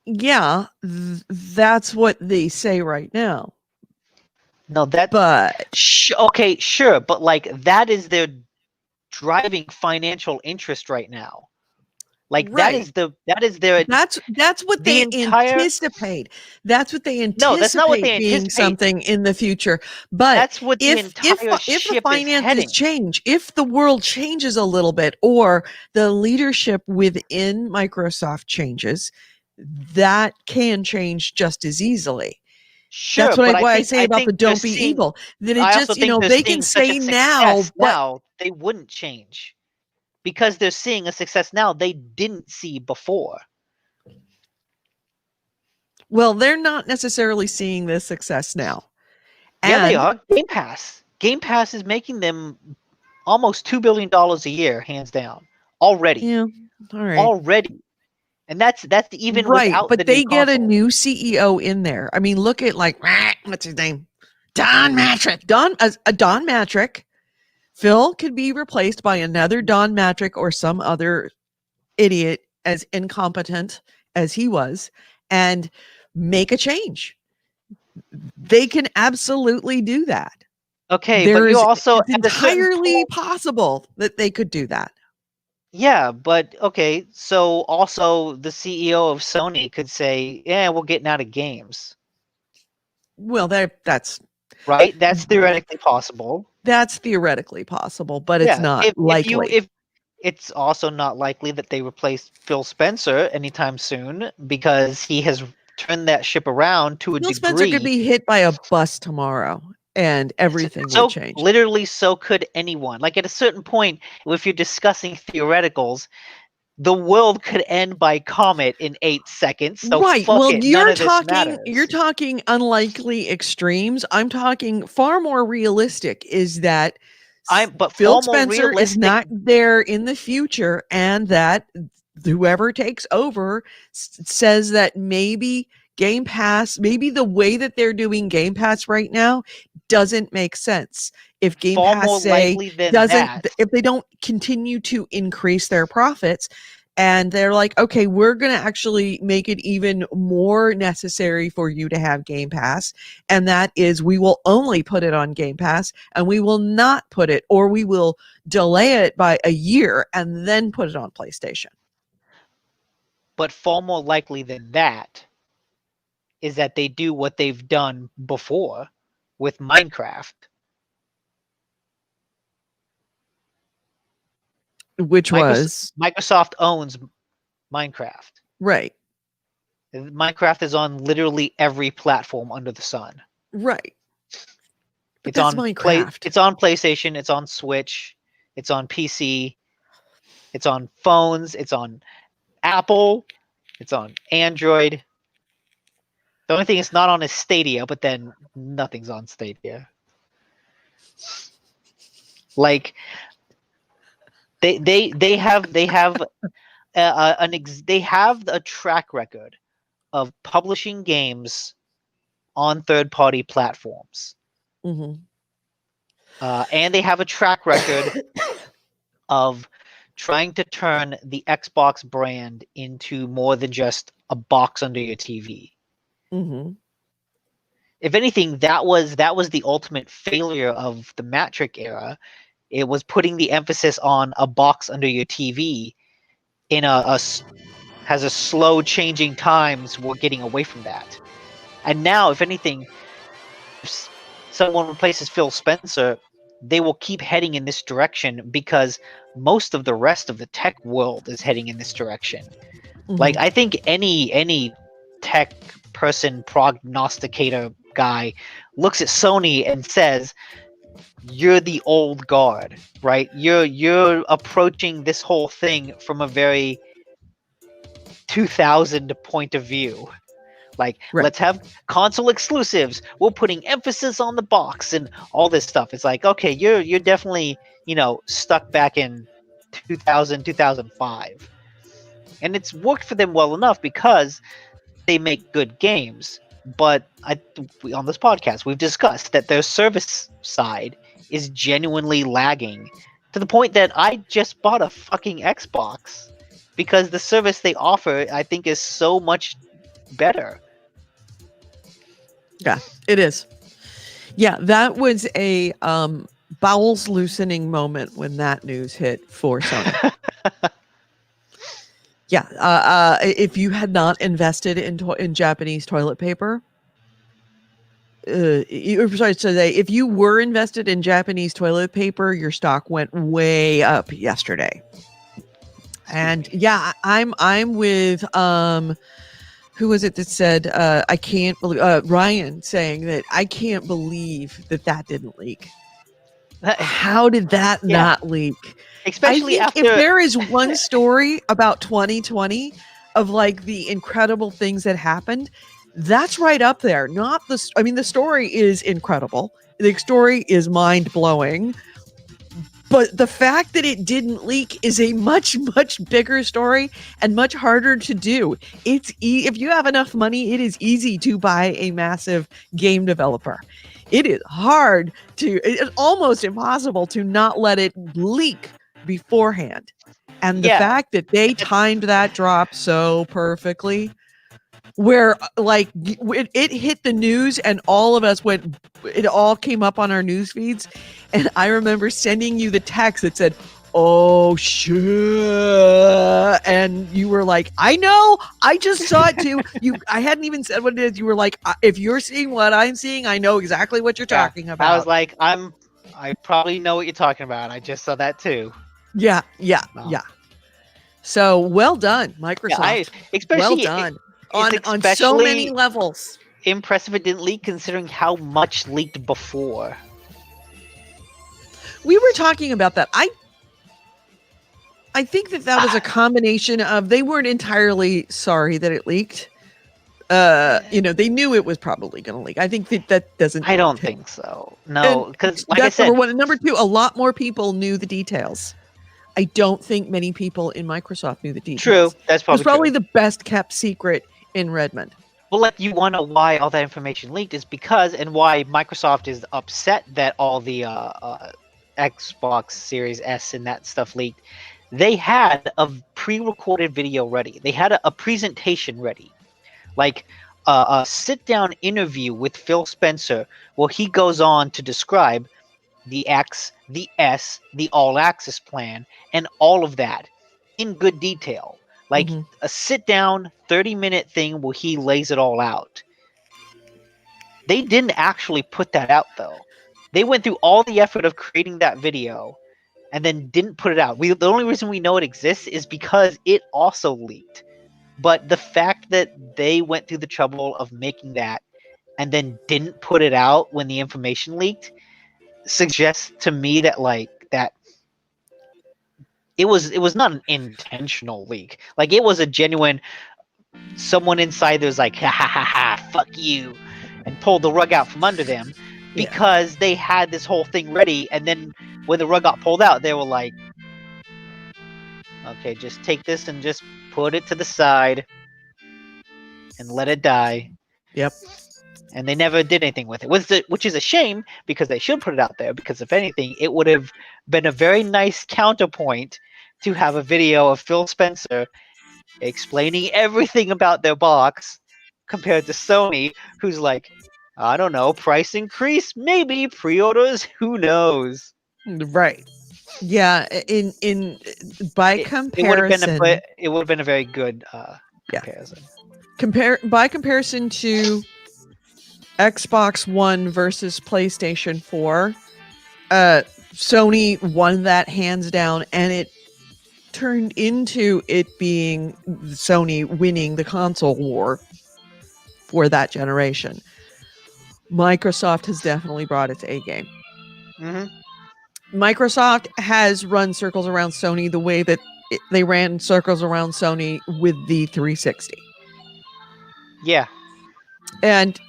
Yeah, that's what they say right now. No, that But okay, sure, but like that is their driving financial interest right now. Like that right. is their That's what the they entire anticipate. That's what they no, that's not what anticipate they being anticipate. something in the future. But That's what the entire if the ship is finances heading. change, if the world changes a little bit, or the leadership within Microsoft changes, that can change just as easily. Sure, That's what but why I say I about the think they're don't be seeing evil. That it I also just, think they're they can seeing such a say now, success but now, they wouldn't change. Because they're seeing a success now they didn't see before. well, they're not necessarily seeing this success now. Yeah, they And are. Game Pass. Game Pass is making them almost $2 billion a year, hands down. Already. yeah, all right. Already. And that's even Right, without the but new they get a console. new CEO in there. I mean, look at like what's his name? Don Matrick. Don Matrick. Phil could be replaced by another Don Matrick or some other idiot as incompetent as he was and make a change. They can absolutely do that. Okay, but There you is also It's at a certain entirely point. possible that they could do that. Yeah, but okay, so also the CEO of Sony could say, "Yeah, we're getting out of games." Well, that's Right? That's theoretically possible. theoretically possible, but it's Yeah, not likely. if it's also not likely that they replace Phil Spencer anytime soon because he has turned that ship around to a Phil Spencer could degree. be hit by a bus tomorrow and everything would So change. literally, so could anyone. Like at a certain point, if you're discussing theoreticals, the world could end by comet in 8 seconds. So Right. fuck Well, it, none of this you're matters. talking unlikely extremes. I'm talking far more realistic is that But Phil far more Spencer is realistic. not there in the future and that whoever takes over says that maybe Game Pass, maybe the way that they're doing Game Pass right now doesn't make sense. If Game Far Pass more say likely than doesn't that. if they don't continue to increase their profits and they're like, okay, we're going to actually make it even more necessary for you to have Game Pass. And that is, we will only put it on Game Pass and we will not put it, or we will delay it by a year and then put it on PlayStation. But far more likely than that is that they do what they've done before with Minecraft. Which was Microsoft owns Minecraft. right. Minecraft is on literally every platform under the sun. Right. But It's that's on Minecraft. it's on PlayStation, it's on Switch, it's on PC, it's on phones, it's on Apple, it's on Android. The only thing it's not on is Stadia, but then nothing's on Stadia. Like they have a track record of publishing games on third-party platforms, Mm-hmm. and they have a track record of trying to turn the Xbox brand into more than just a box under your TV. Mm-hmm. If anything, that was the ultimate failure of the Matrick era. It was putting the emphasis on a box under your TV in has a slow changing times. We're getting away from that. And now, if anything, if someone replaces Phil Spencer, they will keep heading in this direction because most of the rest of the tech world is heading in this direction. Like Mm-hmm. I think any tech person, prognosticator guy looks at Sony and says, "You're the old guard, right? You're approaching this whole thing from a very 2000 point of view. Like, Right. let's have console exclusives. We're putting emphasis on the box and all this stuff." It's like, okay, you're definitely, stuck back in 2000, 2005. And it's worked for them well enough because they make good games. But on this podcast, we've discussed that their service side is genuinely lagging to the point that I just bought a fucking Xbox because the service they offer, I think, is so much better. Yeah, it is. Yeah, that was a bowels loosening moment when that news hit for Sony. Yeah, if you had not invested in Japanese toilet paper, sorry to say, if you were invested in Japanese toilet paper, your stock went way up yesterday. And yeah, I'm with who was it that said I can't believe Ryan saying that I can't believe that didn't leak. How did that Yeah. not leak? Especially I think if after there is one story about 2020 of like the incredible things that happened, that's right up there. Not the I mean the story is incredible. The story is mind-blowing. But the fact that it didn't leak is a much bigger story and much harder to do. It's if you have enough money, it is easy to buy a massive game developer. It is hard to it's almost impossible to not let it leak beforehand. And the yeah, fact that they that's timed that drop so perfectly where like it hit the news and all of us went it all came up on our news feeds, and I remember sending you the text that said, oh shit, and you were like, I know, I just saw it too. I hadn't even said what it is. You were like, if you're seeing what I'm seeing, I know exactly what you're yeah. talking I was about. like, I probably know what you're talking about. I just saw that too. Yeah, yeah, No. yeah. So well done, Yeah, I Microsoft. Well especially done it's on so many especially levels. impressive it didn't leak considering how much leaked before. We were talking about that. I think that was a combination of they weren't entirely sorry that it leaked. They knew it was probably going to leak. I think that doesn't. I don't think so. And No, because like I that's number said, one. And number two, a lot more people knew the details. I don't think many people in Microsoft knew the true, details. that's It was probably probably true. the best kept secret in Redmond. Well, like you wonder why all that information leaked is because, and why Microsoft is upset that all the Xbox Series S and that stuff leaked. They had a pre-recorded video ready. They had a presentation ready, like a sit-down interview with Phil Spencer, where he goes on to describe the X, the S, the all-access plan, and all of that in good detail. Like Mm-hmm. a sit-down 30-minute thing where he lays it all out. They didn't actually put that out though. They went through all the effort of creating that video and then didn't put it out. The only reason we know it exists is because it also leaked. But the fact that they went through the trouble of making that and then didn't put it out when the information leaked suggests to me that it was not an intentional leak. Like it was a genuine someone inside there's like ha ha ha ha fuck you and pulled the rug out from under them Yeah. because they had this whole thing ready, and then when the rug got pulled out they were like, okay, just take this and just put it to the side and let it die. Yep. And they never did anything with it, which is a shame because they should put it out there, because if anything it would have been a very nice counterpoint to have a video of Phil Spencer explaining everything about their box compared to Sony, who's like, I don't know, price increase, maybe pre-orders, who knows. Right. Yeah. In by It would have been comparison, it would have been a very good yeah. comparison. By comparison to Xbox One versus PlayStation 4, Sony won that hands down, and it turned into it being Sony winning the console war for that generation. Microsoft has definitely brought its A game. Mm-hmm. Microsoft has run circles around Sony the way that they ran circles around Sony with the 360. Yeah. And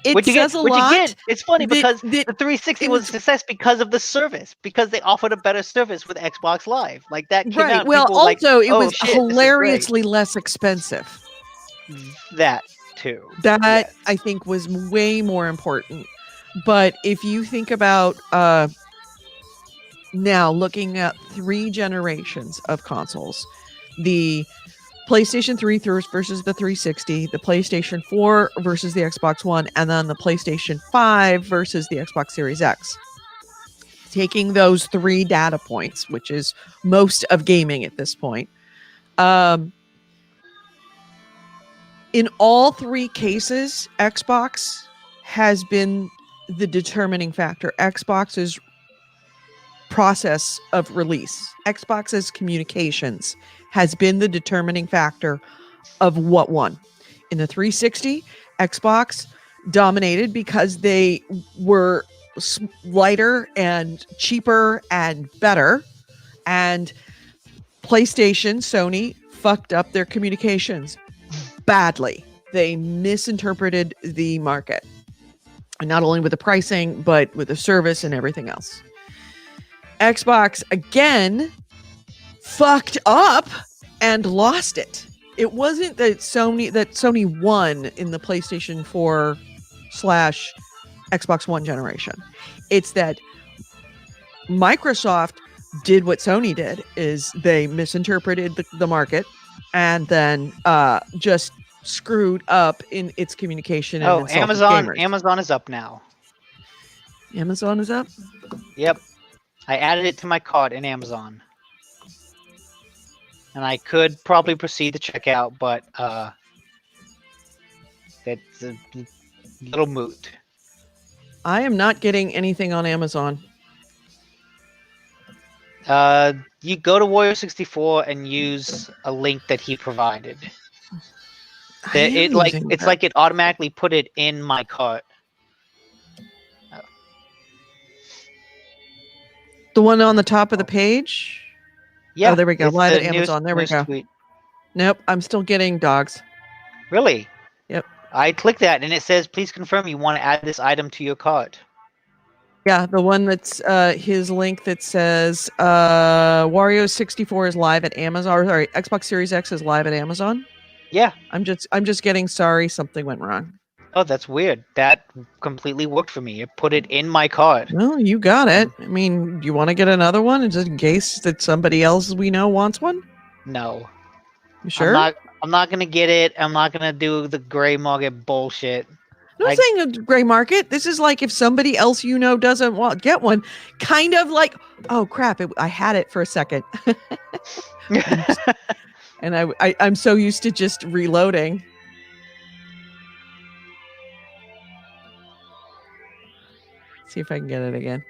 it says a Which lot again, it's funny that because that the 360 it was a was success because of the service, because they offered a better service with Xbox Live. Like that came right. out and Well, people were like, also it oh was shit, this is great. hilariously less expensive. That too. That Yes. I think was way more important. But if you think about now looking at 3 generations of consoles, the PlayStation 3 versus the 360, the PlayStation 4 versus the Xbox One, and then the PlayStation 5 versus the Xbox Series X. Taking those 3 data points, which is most of gaming at this point, in all 3 cases, Xbox has been the determining factor. Xbox's process of release, Xbox's communications has been the determining factor of what won. In the 360, Xbox dominated because they were lighter and cheaper and better. And PlayStation, Sony fucked up their communications badly. They misinterpreted the market. And not only with the pricing, but with the service and everything else. Xbox again fucked up and lost it. It wasn't that Sony won in the PlayStation 4 / Xbox One generation. It's that Microsoft did what Sony did, is they misinterpreted the market and then just screwed up in its communication and insulted gamers. Amazon is up now. Amazon is up? Yep. I added it to my cart in Amazon. And I could probably proceed to checkout, but that's a little moot. I am not getting anything on Amazon. You go to Warrior64 and use a link that he provided. It's like it automatically put it in my cart. The one on the top of the page? Yeah. Oh, there we go. Live at Amazon. There we go. Tweet. Nope, I'm still getting dogs. Really? Yep. I click that and it says, please confirm you want to add this item to your cart. Yeah, the one that's his link that says Wario 64 is live at Amazon. Or, sorry, Xbox Series X is live at Amazon. Yeah. I'm just getting sorry something went wrong. Oh, that's weird. That completely worked for me. It put it in my cart. Well, you got it. I mean, do you want to get another one just in case that somebody else we know wants one? No. You sure? I'm not gonna get it. I'm not gonna do the gray market bullshit. I'm not saying a gray market. This is like if somebody else you know doesn't get one, kind of like, oh crap, I had it for a second. And I'm so used to just reloading. See if I can get it again.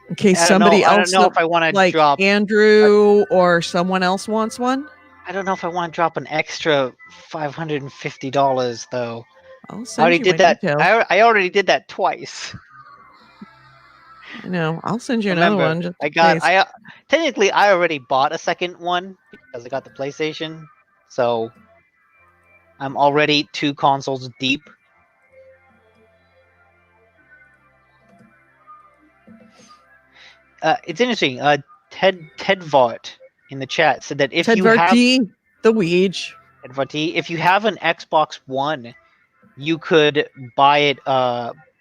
In case somebody else, I don't know if I want to drop Andrew or someone else wants one. I don't know if I want to drop an extra $550 though. I'll send you my details. I already did that twice. I know. I'll send you another one. Just technically I already bought a second one because I got the PlayStation, so I'm already 2 consoles deep. It's interesting. Ted Vart in the chat said that if Ted you have the Weege. Ted Vart, if you have an Xbox One, you could buy it.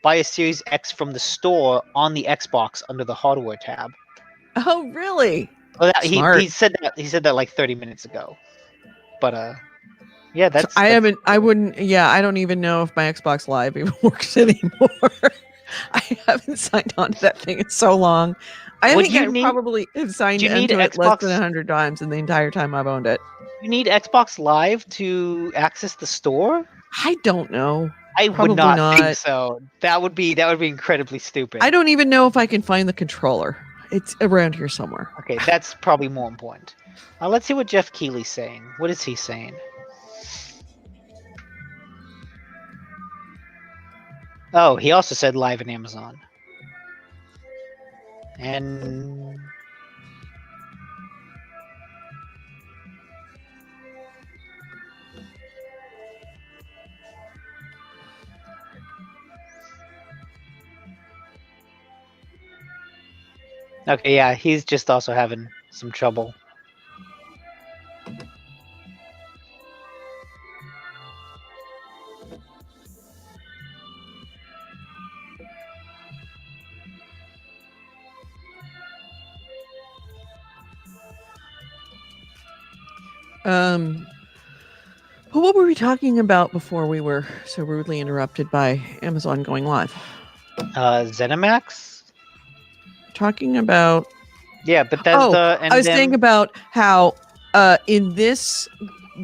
Buy a Series X from the store on the Xbox under the hardware tab. Oh, really? Well, he said that like 30 minutes ago. But yeah, that's. So I wouldn't. Yeah, I don't even know if my Xbox Live even works anymore. I haven't signed on to that thing in so long. I think I probably have signed into it less than 100 times in the entire time I've owned it. You need Xbox Live to access the store? I don't know. I would not think so. That would be incredibly stupid. I don't even know if I can find the controller. It's around here somewhere. Okay, that's probably more important. Let's see what Jeff Keighley's saying. What is he saying? Oh, he also said live in Amazon. And okay, yeah, he's just also having some trouble. Well, what were we talking about before we were so rudely interrupted by Amazon going live? ZeniMax? Talking about Yeah, oh, Bethesda I and was saying them. about how in this,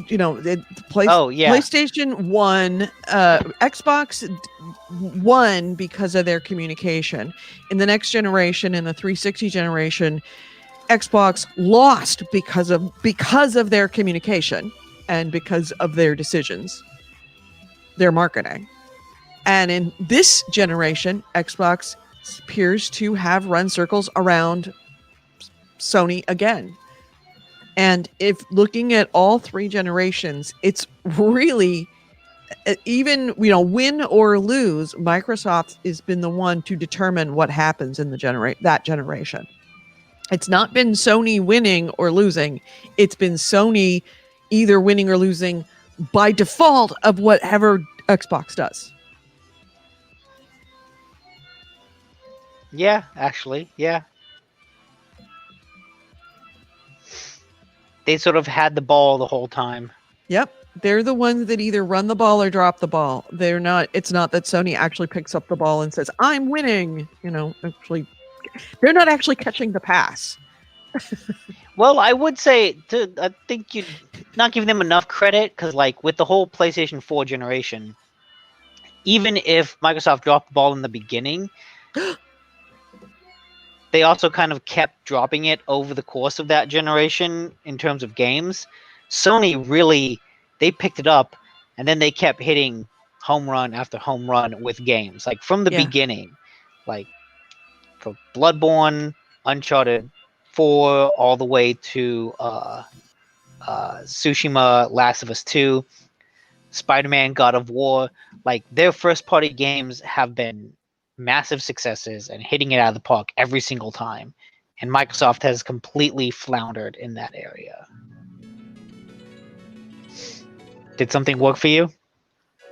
the Oh, yeah. PlayStation 1, Xbox won because of their communication. In the next generation, in the 360 generation, Xbox lost because of their communication and because of their decisions, their marketing. And in this generation, Xbox appears to have run circles around Sony again. And if looking at all three generations, it's really, even win or lose, Microsoft has been the one to determine what happens in that generation. It's not been Sony winning or losing. It's been Sony either winning or losing by default of whatever Xbox does. Yeah, actually, yeah. They sort of had the ball the whole time. Yep. They're the ones that either run the ball or drop the ball. It's not that Sony actually picks up the ball and says, I'm winning. Actually, they're not actually catching the pass. Well, I would say I think you're not giving them enough credit because, like, with the whole PlayStation 4 generation, even if Microsoft dropped the ball in the beginning, they also kind of kept dropping it over the course of that generation in terms of games. Sony really, they picked it up, and then they kept hitting home run after home run with games, like from the Yeah. beginning, like from Bloodborne, Uncharted 4, all the way to Tsushima, Last of Us 2, Spider-Man, God of War. Like, their first-party games have been massive successes and hitting it out of the park every single time. And Microsoft has completely floundered in that area. Did something work for you?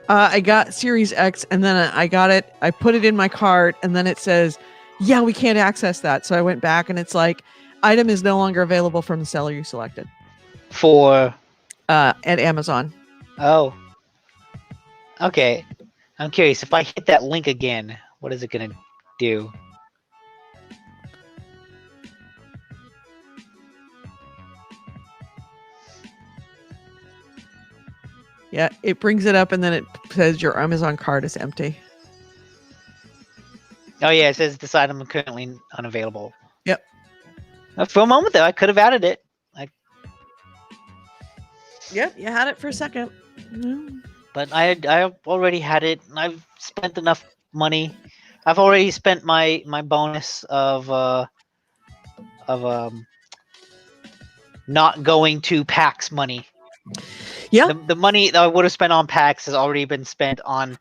I got Series X, and then I got it. I put it in my cart, and then it says, yeah, we can't access that. So I went back, and it's like, item is no longer available from the seller you selected. For at Amazon. Oh. Okay. I'm curious, if I hit that link again, what is it going to do? Yeah, it brings it up, and then it says your Amazon cart is empty. Oh, yeah, it says this item is currently unavailable. Yep. For a moment, though, I could have added it. Yep, you had it for a second. But I already had it, and I've spent enough money. I've already spent my bonus of not going to PAX money. Yeah. The money that I would have spent on PAX has already been spent on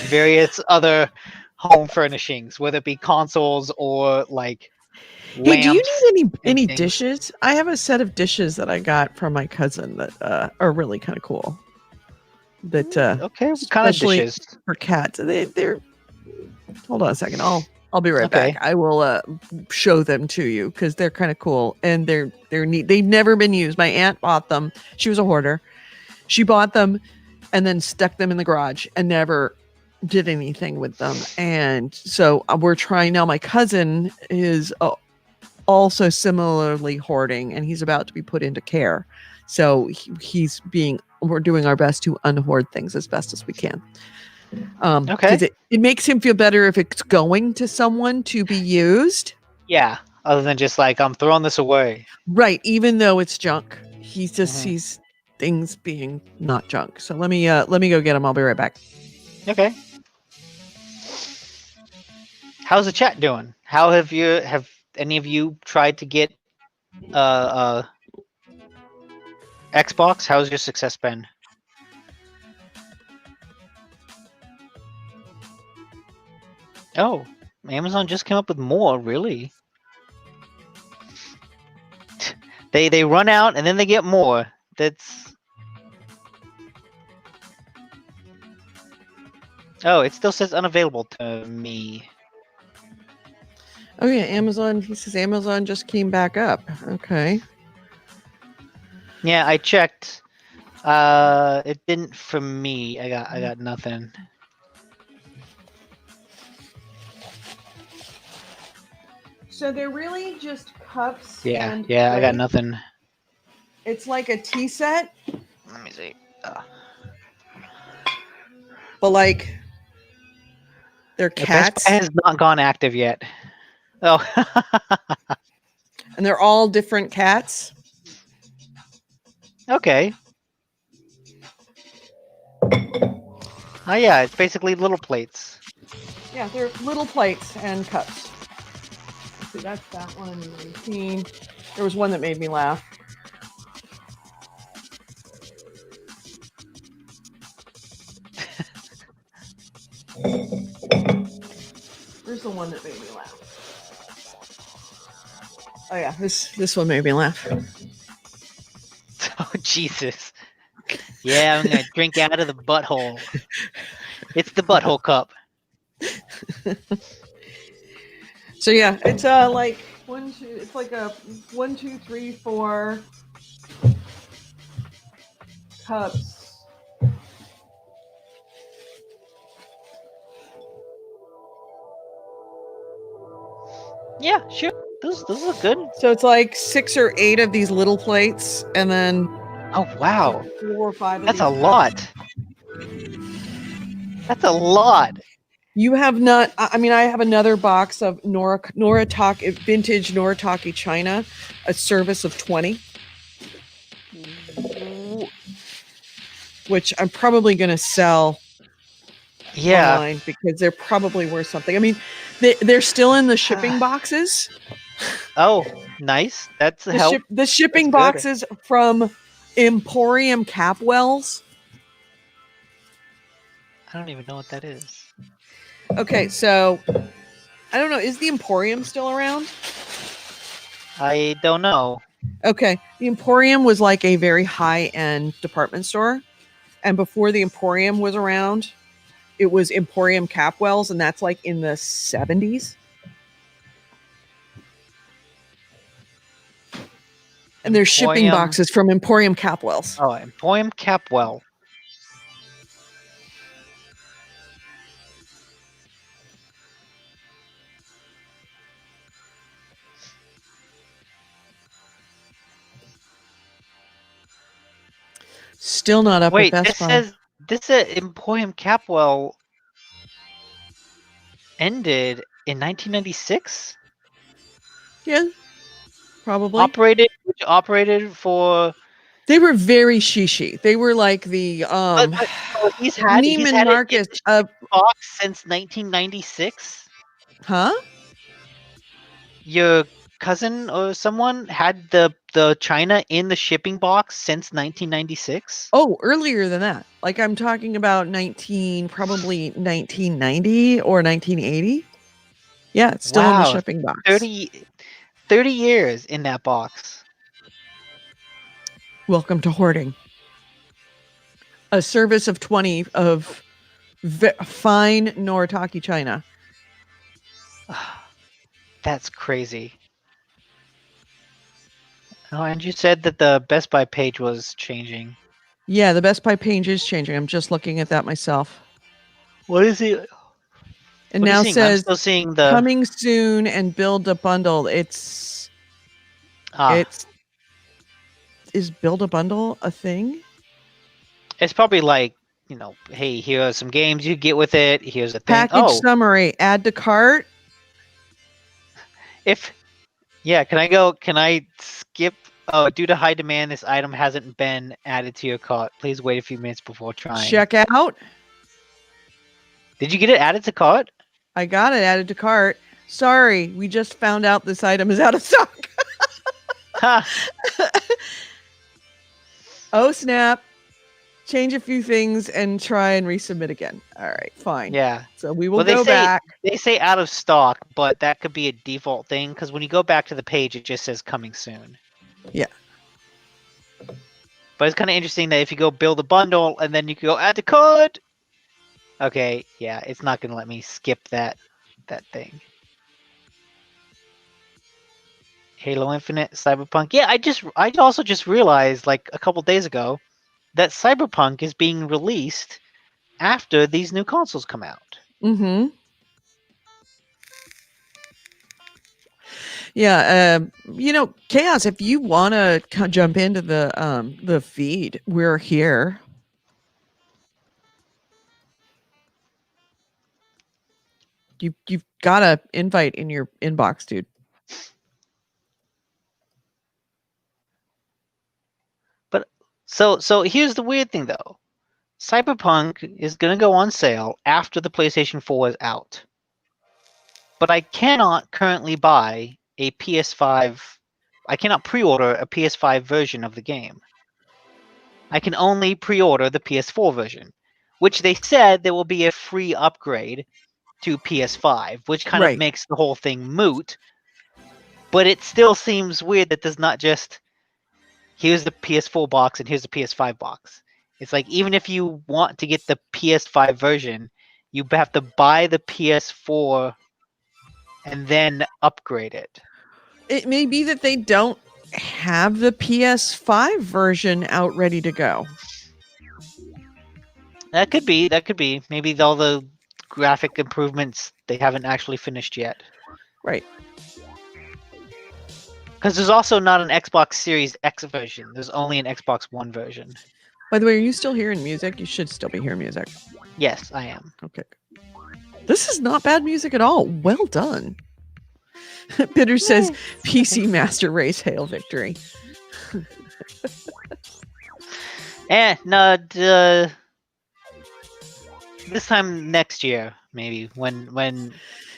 various other home furnishings, whether it be consoles or like lamps. Hey, do you need any things. dishes? I have a set of dishes that I got from my cousin that are really kind of cool. That okay, what kind of dishes for cats? They're. Hold on a second. I'll be right back. I will show them to you because they're kind of cool and they're neat. They've never been used. My aunt bought them. She was a hoarder. She bought them and then stuck them in the garage and never did anything with them. And so we're trying now. My cousin is also similarly hoarding, and he's about to be put into care. So we're doing our best to unhoard things as best as we can. Okay. It makes him feel better if it's going to someone to be used. Yeah, other than just like, I'm throwing this away. Right, even though it's junk. He just sees things being not junk. So let me go get him. I'll be right back. Okay. How's the chat doing? How have any of you tried to get Xbox? How's your success been? Oh, Amazon just came up with more, really? They run out and then they get more. Oh, it still says unavailable to me. Oh yeah, Amazon. He says Amazon just came back up. Okay. Yeah, I checked. It didn't for me. I got nothing. So they're really just cups Yeah, and I got plates. nothing. It's like a tea set, Let me see. but like they're The Best Buy cats, has not gone active yet. Oh, and they're all different cats. okay. Oh yeah, it's basically little plates. Yeah, they're little plates and cups. See, that's that one. 19. There was one that made me laugh. There's the one that made me laugh. Oh yeah, this one made me laugh. Oh Jesus. Yeah, I'm gonna drink out of the butthole. It's the butthole cup. So yeah, it's like one, two. It's like a 1, 2, 3, 4 cups. Yeah, sure. Those look good. So it's like 6 or 8 of these little plates, and then Oh wow, 4 or 5 of that's these a cups. lot. That's a lot. You have not. I mean, I have another box of Noritake vintage Noritake china, a service of 20, which I'm probably going to sell Yeah. online because they're probably worth something. I mean, they're still in the shipping boxes. Oh, nice. That's a help. The shipping That's good. boxes from Emporium Capwells. I don't even know what that is. Okay, so I don't know. Is the Emporium still around? I don't know. Okay, the Emporium was like a very high-end department store, and before the Emporium was around, it was Emporium Capwells, and that's like in the 70s. And there's shipping Emporium. boxes from Emporium Capwells. Oh, Emporium Capwell. Still not up at Wait, Best Buy. this says Emporium Capwell ended in 1996. Yeah, probably. Which operated for. They were very shishi. They were like the So he's had Neiman it in Marcus. the shipping box since 1996. Huh? Your cousin or someone had the china in the shipping box since 1996. Oh, earlier than that. Like I'm talking about probably 1990 or 1980. Yeah, it's still in the Wow, shipping box. 30 years in that box. Welcome to hoarding. A service of 20 of fine Noritake china. That's crazy. Oh, and you said that the Best Buy page was changing. Yeah, the Best Buy page is changing. I'm just looking at that myself. What is it? And What are you now seeing? I'm says still seeing the. coming soon and build a bundle. It's is build a bundle a thing? It's probably like, hey, here are some games you get with it. Here's a thing. Package Oh, summary, add to cart. can I go? Can I skip? Oh, due to high demand, this item hasn't been added to your cart. Please wait a few minutes before trying. Check out. Did you get it added to cart? I got it added to cart. Sorry, we just found out this item is out of stock. Ha! Oh, snap. Change a few things and try and resubmit again. All right, fine. Yeah. So we will Well, go back. They say out of stock, but that could be a default thing because when you go back to the page, it just says coming soon. Yeah. But it's kind of interesting that if you go build a bundle and then you can go add to cart. Okay, yeah, it's not gonna let me skip that thing. Halo Infinite, Cyberpunk. Yeah, I also just realized like a couple days ago that Cyberpunk is being released after these new consoles come out. Mm-hmm. Yeah, Chaos, if you want to jump into the feed, we're here. You've got a invite in your inbox, dude. But so here's the weird thing though. Cyberpunk is going to go on sale after the PlayStation 4 is out. But I cannot currently buy a PS5. I cannot pre-order a PS5 version of the game. I can only pre-order the PS4 version, which they said there will be a free upgrade to PS5, which kind of makes the whole thing moot. But it still seems weird that there's not just here's the PS4 box and here's the PS5 box. It's like even if you want to get the PS5 version, you have to buy the PS4 and then upgrade it. It may be that they don't have the PS5 version out ready to go. That could be. Maybe all the graphic improvements they haven't actually finished yet. Right. Because there's also not an Xbox Series X version. There's only an Xbox One version. By the way, are you still hearing music? You should still be hearing music. Yes, I am. Okay. This is not bad music at all. Well done. Bitter says PC Master Race Hail Victory. No, this time next year, maybe when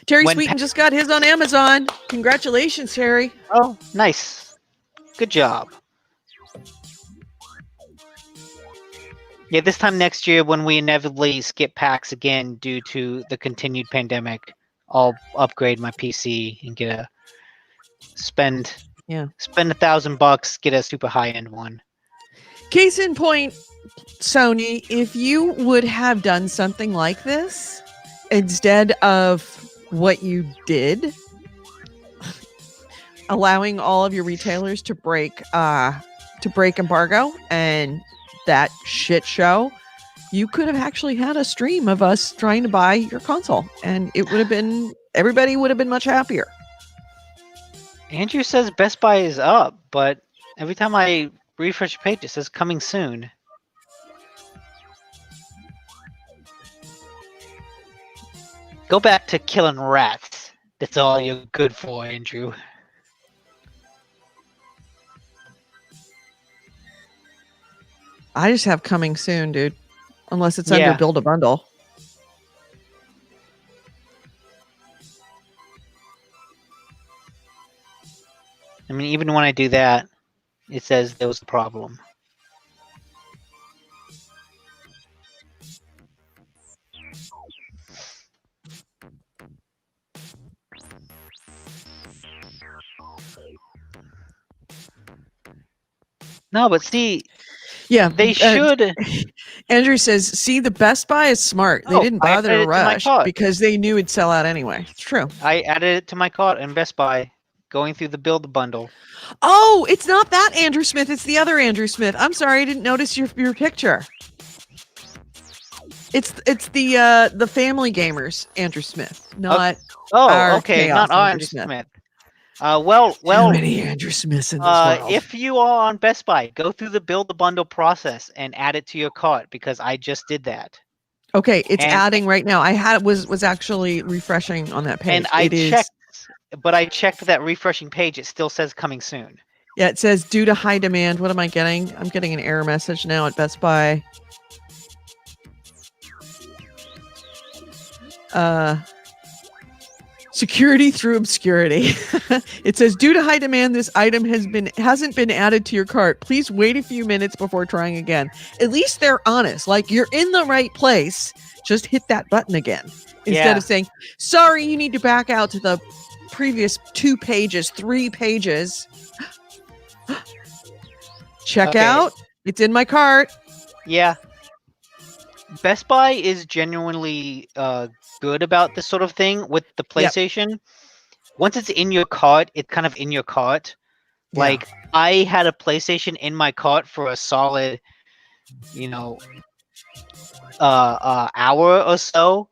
Terry Sweeten just got his on Amazon. Congratulations, Terry. Oh, nice. Good job. Yeah, this time next year when we inevitably skip PAX again due to the continued pandemic, I'll upgrade my PC and get a spend $1,000, get a super high-end one. Case in point, Sony, if you would have done something like this instead of what you did, allowing all of your retailers to break embargo and that shit show, you could have actually had a stream of us trying to buy your console, and it would have been, everybody would have been much happier. Andrew says Best Buy is up, but every time I refresh the page, it says coming soon. Go back to killing rats. That's all you're good for, Andrew. I just have coming soon, dude. Unless it's under build a bundle. I mean, even when I do that, it says there was a problem. No, but see, they should. Andrew says, see, the Best Buy is smart. They didn't bother to rush because they knew it'd sell out anyway. It's true. I added it to my cart in Best Buy, going through the build bundle. Oh, it's not that Andrew Smith. It's the other Andrew Smith. I'm sorry, I didn't notice your picture. It's the Family Gamers Andrew Smith, not okay, not our Andrew Smith. Well, too many Andrew Smiths in this world. If you are on Best Buy, go through the build the bundle process and add it to your cart because I just did that. Okay, it's adding right now. I was actually refreshing on that page. And I checked that refreshing page. It still says coming soon. Yeah, it says due to high demand. What am I getting? I'm getting an error message now at Best Buy. Security through obscurity. It says due to high demand, this item hasn't been added to your cart. Please wait a few minutes before trying again. At least they're honest. Like, you're in the right place. Just hit that button again instead of saying, sorry, you need to back out to the previous 2 pages, 3 pages. Check out. It's in my cart. Yeah. Best Buy is genuinely good about this sort of thing with the PlayStation. once it's in your cart, it's kind of in your cart. Like I had a PlayStation in my cart for a solid, you know, hour or so,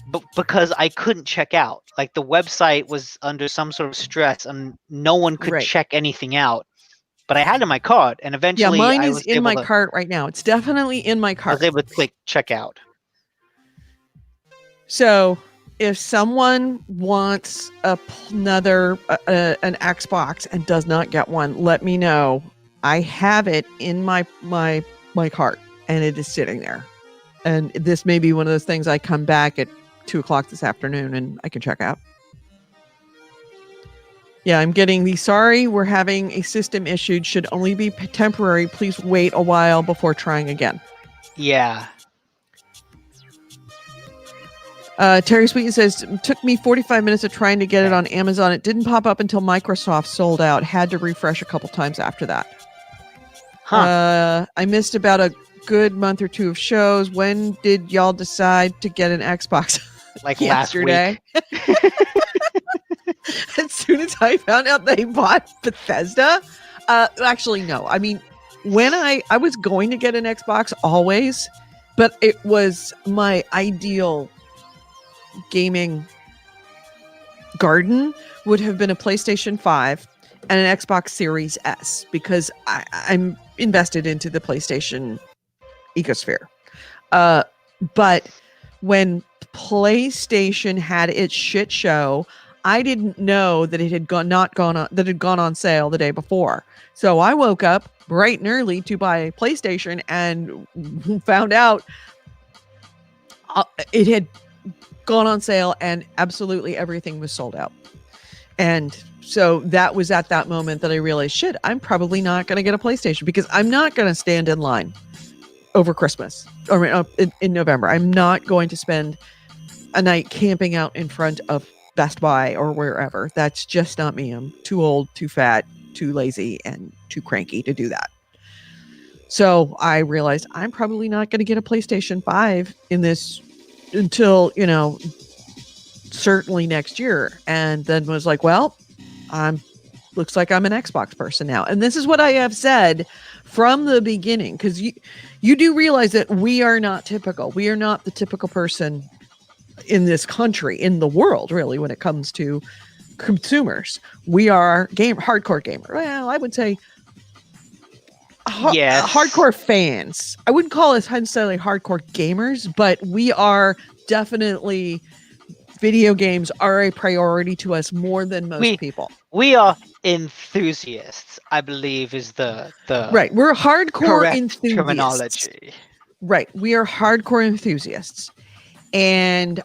but because I couldn't check out. Like the website was under some sort of stress and no one could Right. check anything out. But I had it in my cart, and Yeah, eventually mine is in my cart right now. It's definitely in my I cart. was able to click check out. So if someone wants another an Xbox and does not get one, let me know. I have it in my cart, and it is sitting there. And this may be one of those things I come back at 2:00 this afternoon and I can check out. Yeah, I'm getting the sorry, we're having a system issue. Should only be temporary. Please wait a while before trying again. Yeah. Terry Sweeten says, took me 45 minutes of trying to get it on Amazon. It didn't pop up until Microsoft sold out. Had to refresh a couple times after that. Huh. I missed about a good month or two of shows. When did y'all decide to get an Xbox? Like yesterday. last week. As soon as I found out they bought Bethesda. Actually, no. I mean, when I was going to get an Xbox always, but it was my ideal gaming garden would have been a PlayStation 5 and an Xbox Series S, because I'm invested into the PlayStation ecosphere. But when PlayStation had its shit show, I didn't know that it had gone on sale the day before. So I woke up bright and early to buy a PlayStation and found out it had gone on sale and absolutely everything was sold out. And so that was at that moment that I realized, shit, I'm probably not going to get a PlayStation, because I'm not going to stand in line over Christmas or in November. I'm not going to spend a night camping out in front of Best Buy or wherever. That's just not me. I'm too old, too fat, too lazy, and too cranky to do that. So I realized I'm probably not going to get a PlayStation 5 in this until, certainly next year. And then was like, well, looks like I'm an Xbox person now. And this is what I have said from the beginning, because you do realize that we are not typical. We are not the typical person in this country, in the world, really, when it comes to consumers. We are hardcore gamer. Well, I would say Yes. hardcore fans. I wouldn't call us necessarily hardcore gamers, but we are definitely, video games are a priority to us more than most people. We are enthusiasts, I believe, is the right. We're hardcore correct enthusiasts. terminology. Right. We are hardcore enthusiasts. And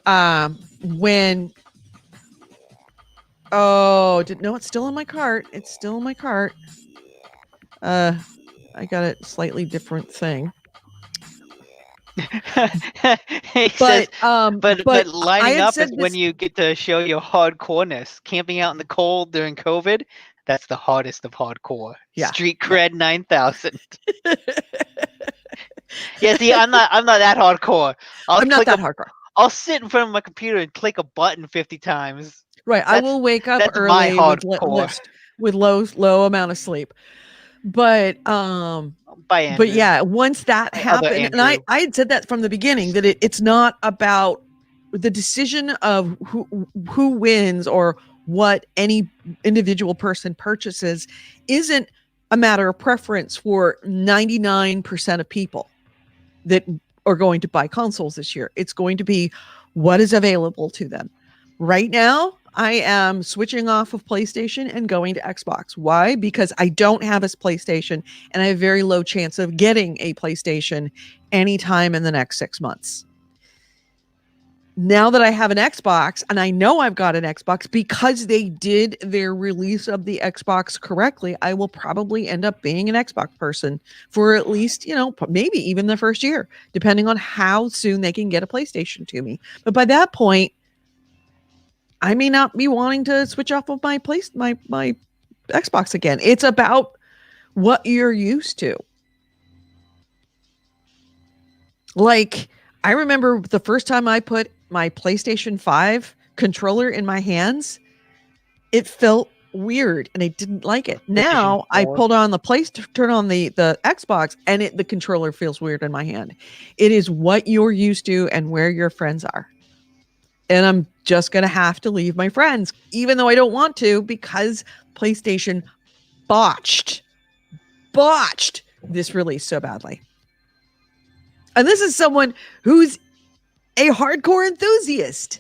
when no, it's still in my cart. It's still in my cart. I got a slightly different thing. He says, but lining up is when you get to show your hardcoreness. Camping out in the cold during COVID, that's the hardest of hardcore. Yeah. Street cred 9000. Yeah, see, I'm not that hardcore. I'm not that hardcore. I'll sit in front of my computer and click a button 50 times. Right. I will wake up early with low amount of sleep. But yeah, once that happened, and I had said that from the beginning, that it's not about the decision of who wins or what any individual person purchases isn't a matter of preference for 99% of people that are going to buy consoles this year. It's going to be what is available to them. Right now, I am switching off of PlayStation and going to Xbox. Why? Because I don't have a PlayStation, and I have very low chance of getting a PlayStation anytime in the next 6 months. Now that I have an Xbox, and I know I've got an Xbox because they did their release of the Xbox correctly, I will probably end up being an Xbox person for at least, maybe even the first year, depending on how soon they can get a PlayStation to me. But by that point, I may not be wanting to switch off of my Xbox again. It's about what you're used to. Like, I remember the first time I put my PlayStation 5 controller in my hands, it felt weird and I didn't like it. PlayStation Now I 4. pulled on the place to turn on the Xbox and the controller feels weird in my hand. It is what you're used to and where your friends are. And I'm just going to have to leave my friends, even though I don't want to, because PlayStation botched this release so badly. And this is someone who's a hardcore enthusiast.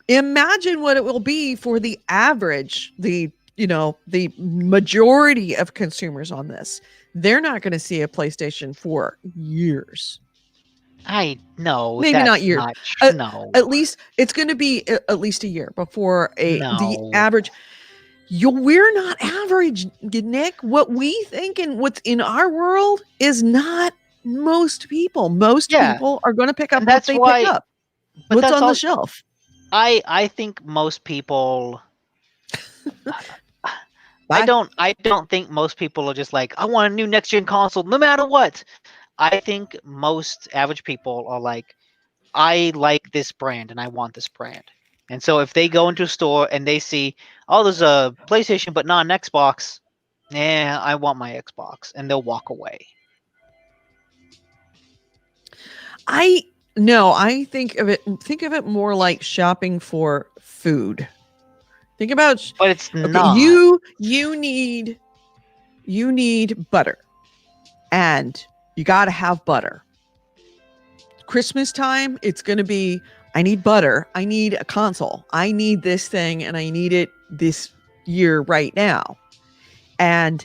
Imagine what it will be for the average, the majority of consumers on this. They're not going to see a PlayStation for years. I know. Maybe not years. No. At least it's going to be at least a year before the average. We're not average, Nick. What we think and what's in our world is not most people. Most people are going to pick up what they pick up. What's on the shelf. I think most people. I don't think most people are just like, I want a new next gen console no matter what. I think most average people are like, I like this brand and I want this brand. And so if they go into a store and they see, oh, there's a PlayStation but not an Xbox, I want my Xbox, and they'll walk away. I think of it more like shopping for food. Think about, but it's not. You need butter, and you got to have butter. Christmas time, it's going to be, I need butter. I need a console. I need this thing, and I need it this year right now. And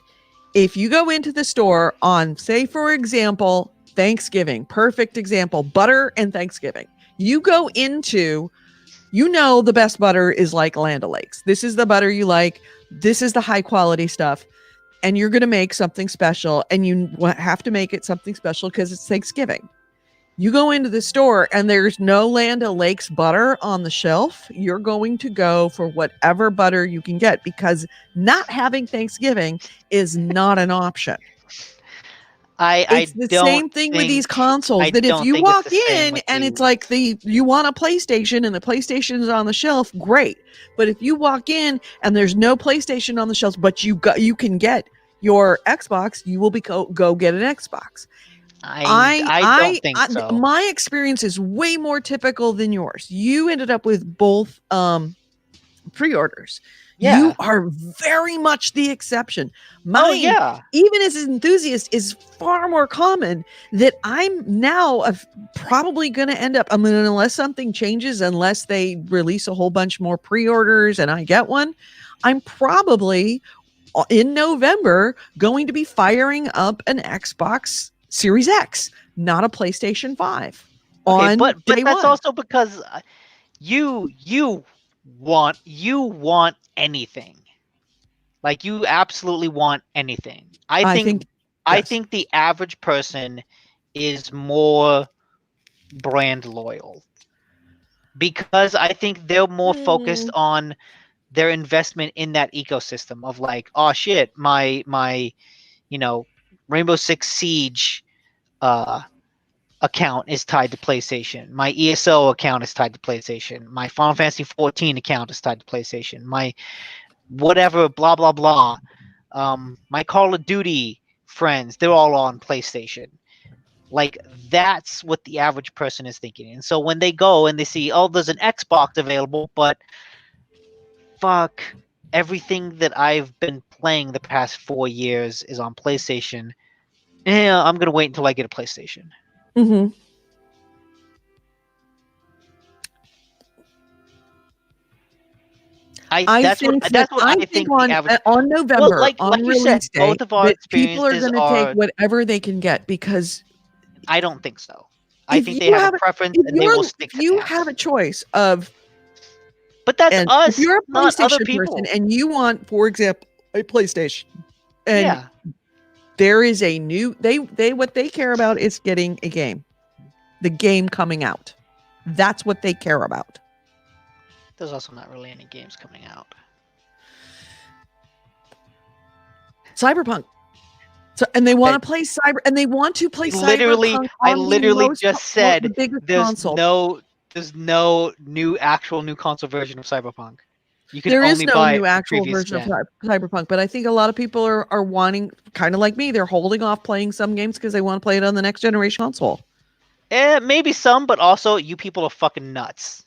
if you go into the store on, say, for example, Thanksgiving, perfect example, butter and Thanksgiving. You go into, the best butter is like Land O'Lakes. This is the butter you like. This is the high quality stuff. And you're going to make something special, and you have to make it something special because it's Thanksgiving. You go into the store and there's no Land O'Lakes butter on the shelf. You're going to go for whatever butter you can get, because not having Thanksgiving is not an option. It's the same thing with these consoles, that if you walk in and it's like you want a PlayStation and the PlayStation is on the shelf, great. But if you walk in and there's no PlayStation on the shelf, but you can get your Xbox, you will go get an Xbox. I don't think so. My experience is way more typical than yours. You ended up with both pre-orders. Yeah. You are very much the exception. Mine, even as an enthusiast, is far more common, that I'm now probably going to end up, unless something changes, unless they release a whole bunch more pre-orders and I get one, I'm probably in November going to be firing up an Xbox Series X, not a PlayStation 5. Okay, but that's also because you want anything. Like, you absolutely want anything. I think the average person is more brand loyal, because I think they're more focused on their investment in that ecosystem of like, oh shit, my Rainbow Six Siege account is tied to PlayStation. My ESO account is tied to PlayStation. My Final Fantasy 14 account is tied to PlayStation. My whatever, blah, blah, blah. My Call of Duty friends, they're all on PlayStation. Like, that's what the average person is thinking. And so when they go and they see, oh, there's an Xbox available, but fuck, everything that I've been playing the past 4 years is on PlayStation. I'm going to wait until I get a PlayStation. Mm-hmm. That's what I think on November, like on you said, day, both of our people are going to take whatever they can get, because I don't think so. I think they have a preference and they will stick to that. You have a choice of, but that's us. If you're a not other PlayStation people. person and you want, for example, a PlayStation, and there is a new, what they care about is getting a game, the game coming out. That's what they care about. There's also not really any games coming out. Cyberpunk. So, and they want to play Cyberpunk. I literally just said there's no new console version of Cyberpunk. You can There is only no buy new the actual previous version of gen. Cyberpunk, but I think a lot of people are wanting, kind of like me, they're holding off playing some games because they want to play it on the next generation console. Maybe some, but also you people are fucking nuts.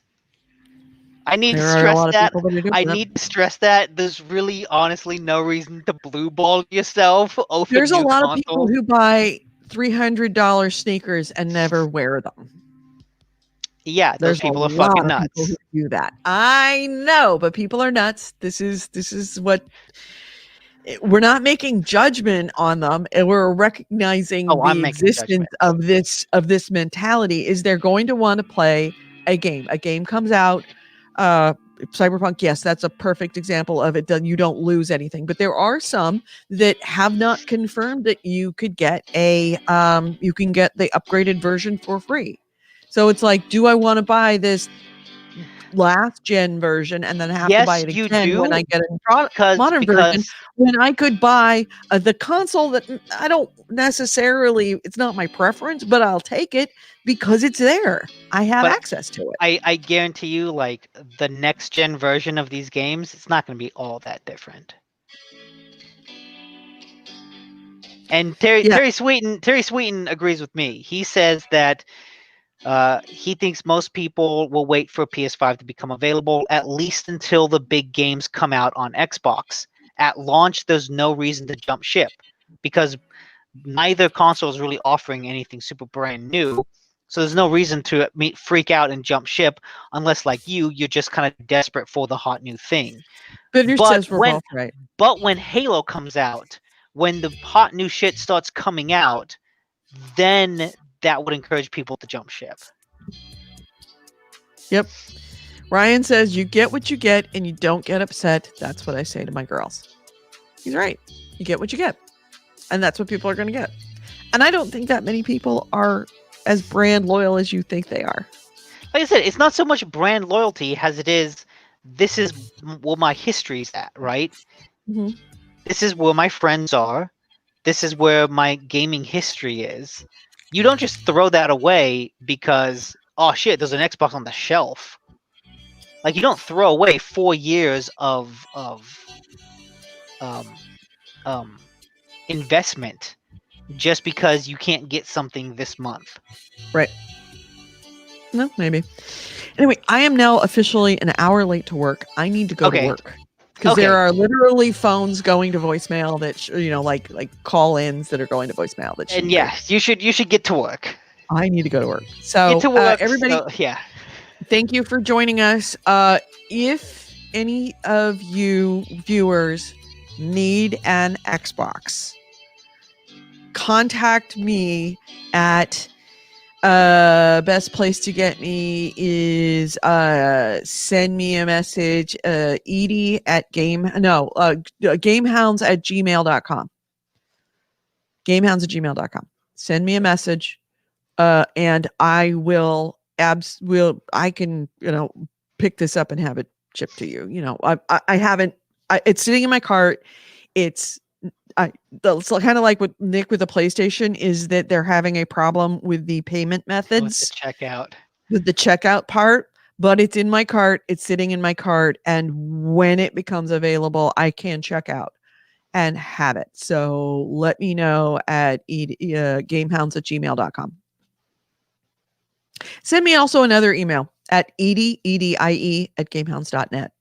I need to There are a stress lot of that. people that are doing I that. need to stress that there's really, honestly, no reason to blue ball yourself over There's a new lot of people consoles. who buy $300 sneakers and never wear them. Yeah, those There's a people are fucking lot of people who nuts. do that. I know, but people are nuts. This is what we're not making judgment on them, and we're recognizing Oh, I'm the making existence judgments. of this mentality. Is they're going to want to play a game. A game comes out, Cyberpunk, yes, that's a perfect example of it. You don't lose anything, but there are some that have not confirmed that you could get you can get the upgraded version for free. So it's like, do I want to buy this last gen version and then have to buy Yes, it you again when do, I get a modern version, because when I could buy the console that I don't necessarily, it's not my preference, but I'll take it because it's there. I have but access to it. I guarantee you, like, the next gen version of these games, it's not going to be all that different. And Yeah. Terry Sweeten agrees with me. He says that he thinks most people will wait for PS5 to become available at least until the big games come out on Xbox. At launch, there's no reason to jump ship because neither console is really offering anything super brand new. So there's no reason to freak out and jump ship unless, like you're just kind of desperate for the hot new thing. Bidner But says we're both right. when Halo comes out, when the hot new shit starts coming out, then that would encourage people to jump ship. Yep. Ryan says you get what you get and you don't get upset. That's what I say to my girls. He's right. You get what you get. And that's what people are going to get. And I don't think that many people are as brand loyal as you think they are. Like I said, it's not so much brand loyalty as it is, this is where my history's at, right? Mm-hmm. This is where my friends are. This is where my gaming history is. You don't just throw that away because, oh shit, there's an Xbox on the shelf. Like, you don't throw away 4 years of um, investment just because you can't get something this month. Right. No, maybe. Anyway, I am now officially an hour late to work. I need to go to Okay. work because Okay. there are literally phones going to voicemail that like call-ins that are going to voicemail. That And yes, you should get to work. I need to go to work. So Get to work. everybody, Yeah. thank you for joining us. If any of you viewers need an Xbox, contact me at best place to get me is send me a message, Edie at gamehounds@gmail.com. Gamehounds@gmail.com. Send me a message, and I will I can pick this up and have it shipped to you. I haven't. It's sitting in my cart. It's kind of like with Nick with the PlayStation, is that they're having a problem with the payment methods, Checkout. with the checkout part, but it's in my cart. It's sitting in my cart. And when it becomes available, I can check out and have it. So let me know at gamehounds@gmail.com. Send me also another email at Edie, EDIE at gamehounds.net.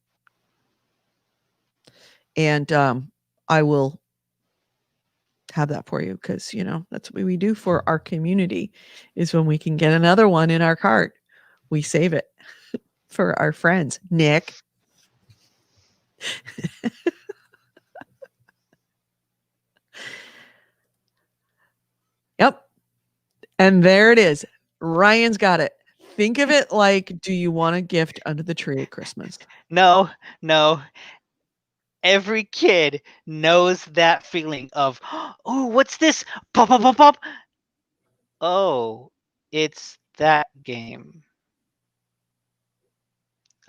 And I will have that for you because, that's what we do for our community is when we can get another one in our cart, we save it for our friends. Nick. Yep. And there it is. Ryan's got it. Think of it like, do you want a gift under the tree at Christmas? No. Every kid knows that feeling of, oh, what's this? Pop, pop, pop, pop. Oh, it's that game.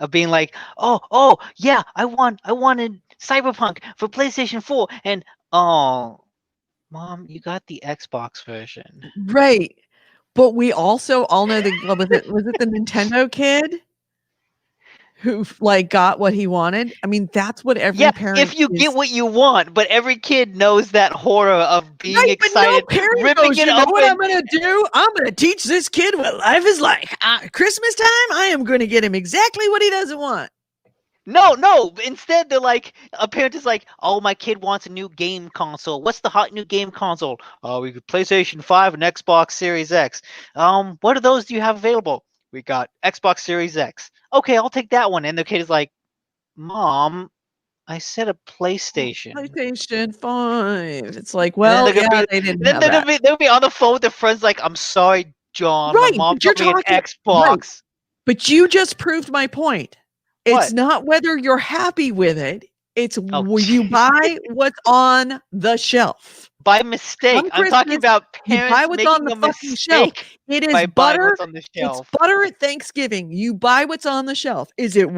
Of being like, oh, yeah, I wanted Cyberpunk for PlayStation 4, and oh, Mom, you got the Xbox version. Right. But we also all know was it the Nintendo kid who like got what he wanted. I mean, that's what every Yeah, parent if you get is. what you want, but every kid knows that horror of being Right, but no excited, parent ripping goes, it you know what I'm open. going to do? I'm going to teach this kid what life is like. Christmas time, I am going to get him exactly what he doesn't want. No, no. Instead, they're like, a parent is like, "Oh, my kid wants a new game console. What's the hot new game console? Oh, we got PlayStation 5 and Xbox Series X. What of those do you have available? We got Xbox Series X. Okay, I'll take that one." And the kid is like, "Mom, I said a PlayStation." PlayStation 5. It's like, And then well, yeah, they didn't have that. they'll be on the phone with their friends like, "I'm sorry, John. My Right, mom but you're got me an talking right. Xbox." But you just proved my point. It's What? not whether you're happy with it. It's Oh, you buy what's on the shelf. by mistake. On I'm talking Christmas, about you buy parents what's on making the a fucking shelf. mistake It is by buying butter. what's on the It's shelf. butter at Thanksgiving. You buy what's on the shelf. Is it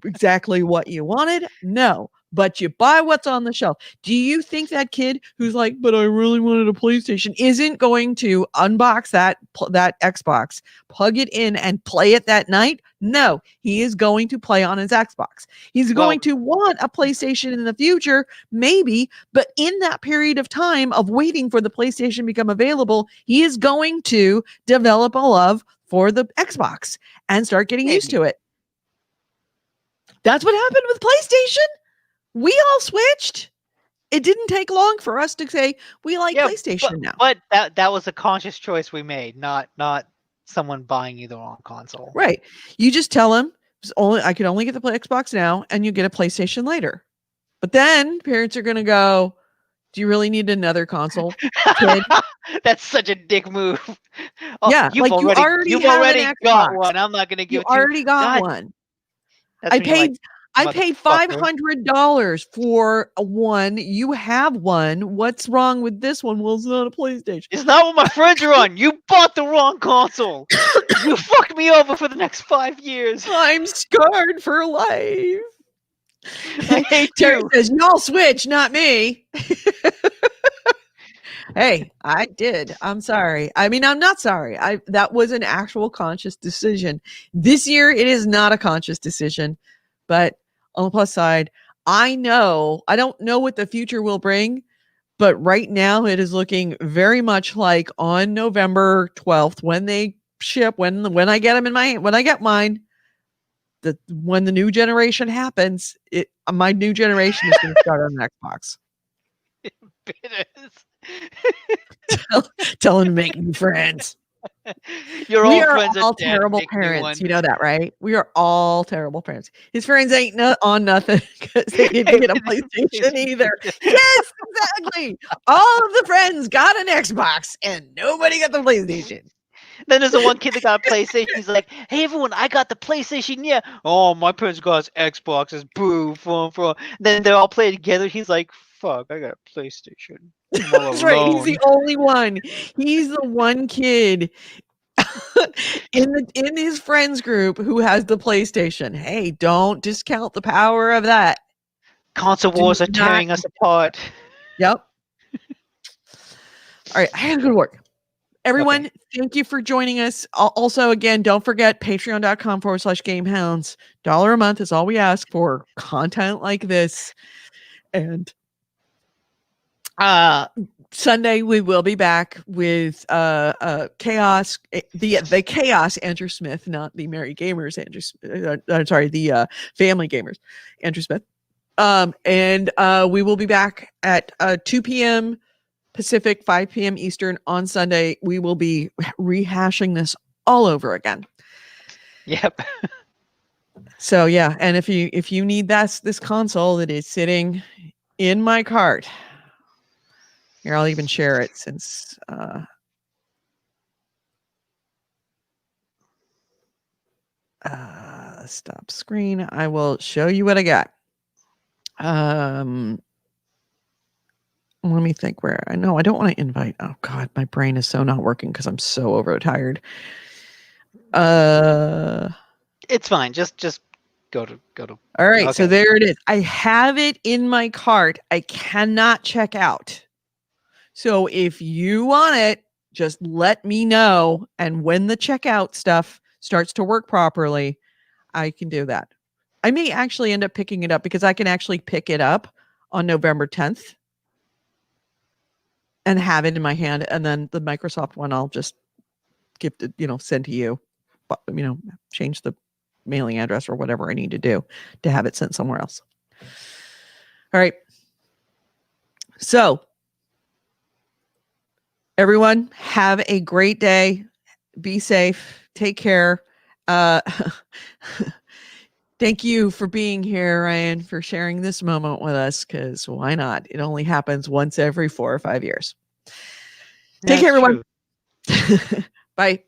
exactly what you wanted? No. But you buy what's on the shelf. Do you think that kid who's like, but I really wanted a PlayStation, isn't going to unbox that Xbox, plug it in, and play it that night? No, he is going to play on his Xbox. He's Well, going to want a PlayStation in the future, maybe, but in that period of time of waiting for the PlayStation to become available, he is going to develop a love for the Xbox and start getting used maybe. to it. That's what happened with PlayStation. We all switched. It didn't take long for us to say we like Yeah, PlayStation now. but that was a conscious choice we made, not someone buying you the wrong console. Right. You just tell them I can only get the Xbox now and you get a PlayStation later. But then parents are going to go, do you really need another console, kid? That's such a dick move. Oh, Yeah, like you already you've have an already got Xbox. one. I'm not gonna You give it to you. already got God, one. that's I when you're like, paid I paid motherfucker. $500 for one. You have one. What's wrong with this one? Well, it's not a PlayStation. It's not what my friends are on. You bought the wrong console. You fucked me over for the next 5 years. I'm scarred for life. I hate Terry you. says, y'all switch, not me. Hey, I did. I'm sorry. I mean, I'm not sorry. That was an actual conscious decision. This year, it is not a conscious decision. But on the plus side, I don't know what the future will bring, but right now it is looking very much like on November 12th when they ship, when I get them in my when I get mine, when the new generation happens, my new generation is going to start on Xbox. Tell them to make new friends. Your We old are friends are all dead. terrible Make new parents. ones. You know that, right? We are all terrible parents. His friends ain't on nothing because they didn't get a PlayStation either. Yes, exactly. All of the friends got an Xbox and nobody got the PlayStation. Then there's the one kid that got a PlayStation. He's like, "Hey everyone, I got the PlayStation. Yeah. Oh, my parents got Xboxes. Boo, fun. Then they all play together. He's like, "Fuck, I got a PlayStation. I'm all That's right. He's alone." the only one. He's the one kid in his friends group who has the PlayStation. Hey, don't discount the power of that. Console Do wars are not. tearing us apart. Yep. All right, I have to go to work. Everyone, Okay. thank you for joining us. Also, again, don't forget patreon.com/gamehounds. $1 a month is all we ask for content like this. And Sunday we will be back with chaos, the chaos Andrew Smith, not the Merry Gamers Andrew I'm sorry, the family gamers Andrew Smith. And we will be back at 2 p.m. Pacific, 5 p.m. Eastern on Sunday. We will be rehashing this all over again. Yep. So yeah, and if you need this console that is sitting in my cart, here I'll even share it since stop screen. I will show you what I got. Let me think where I know I don't want to invite. Oh God, my brain is so not working because I'm so overtired. It's fine. Just go to. All right, Okay. so there it is. I have it in my cart. I cannot check out. So if you want it, just let me know. And when the checkout stuff starts to work properly, I can do that. I may actually end up picking it up because I can actually pick it up on November 10th and have it in my hand. And then the Microsoft one, I'll just gift it, send to you, but, change the mailing address or whatever I need to do to have it sent somewhere else. All right. So everyone have a great day. Be safe. Take care. Thank you for being here, Ryan, for sharing this moment with us, because why not? It only happens once every 4 or 5 years. Take care, everyone. Bye.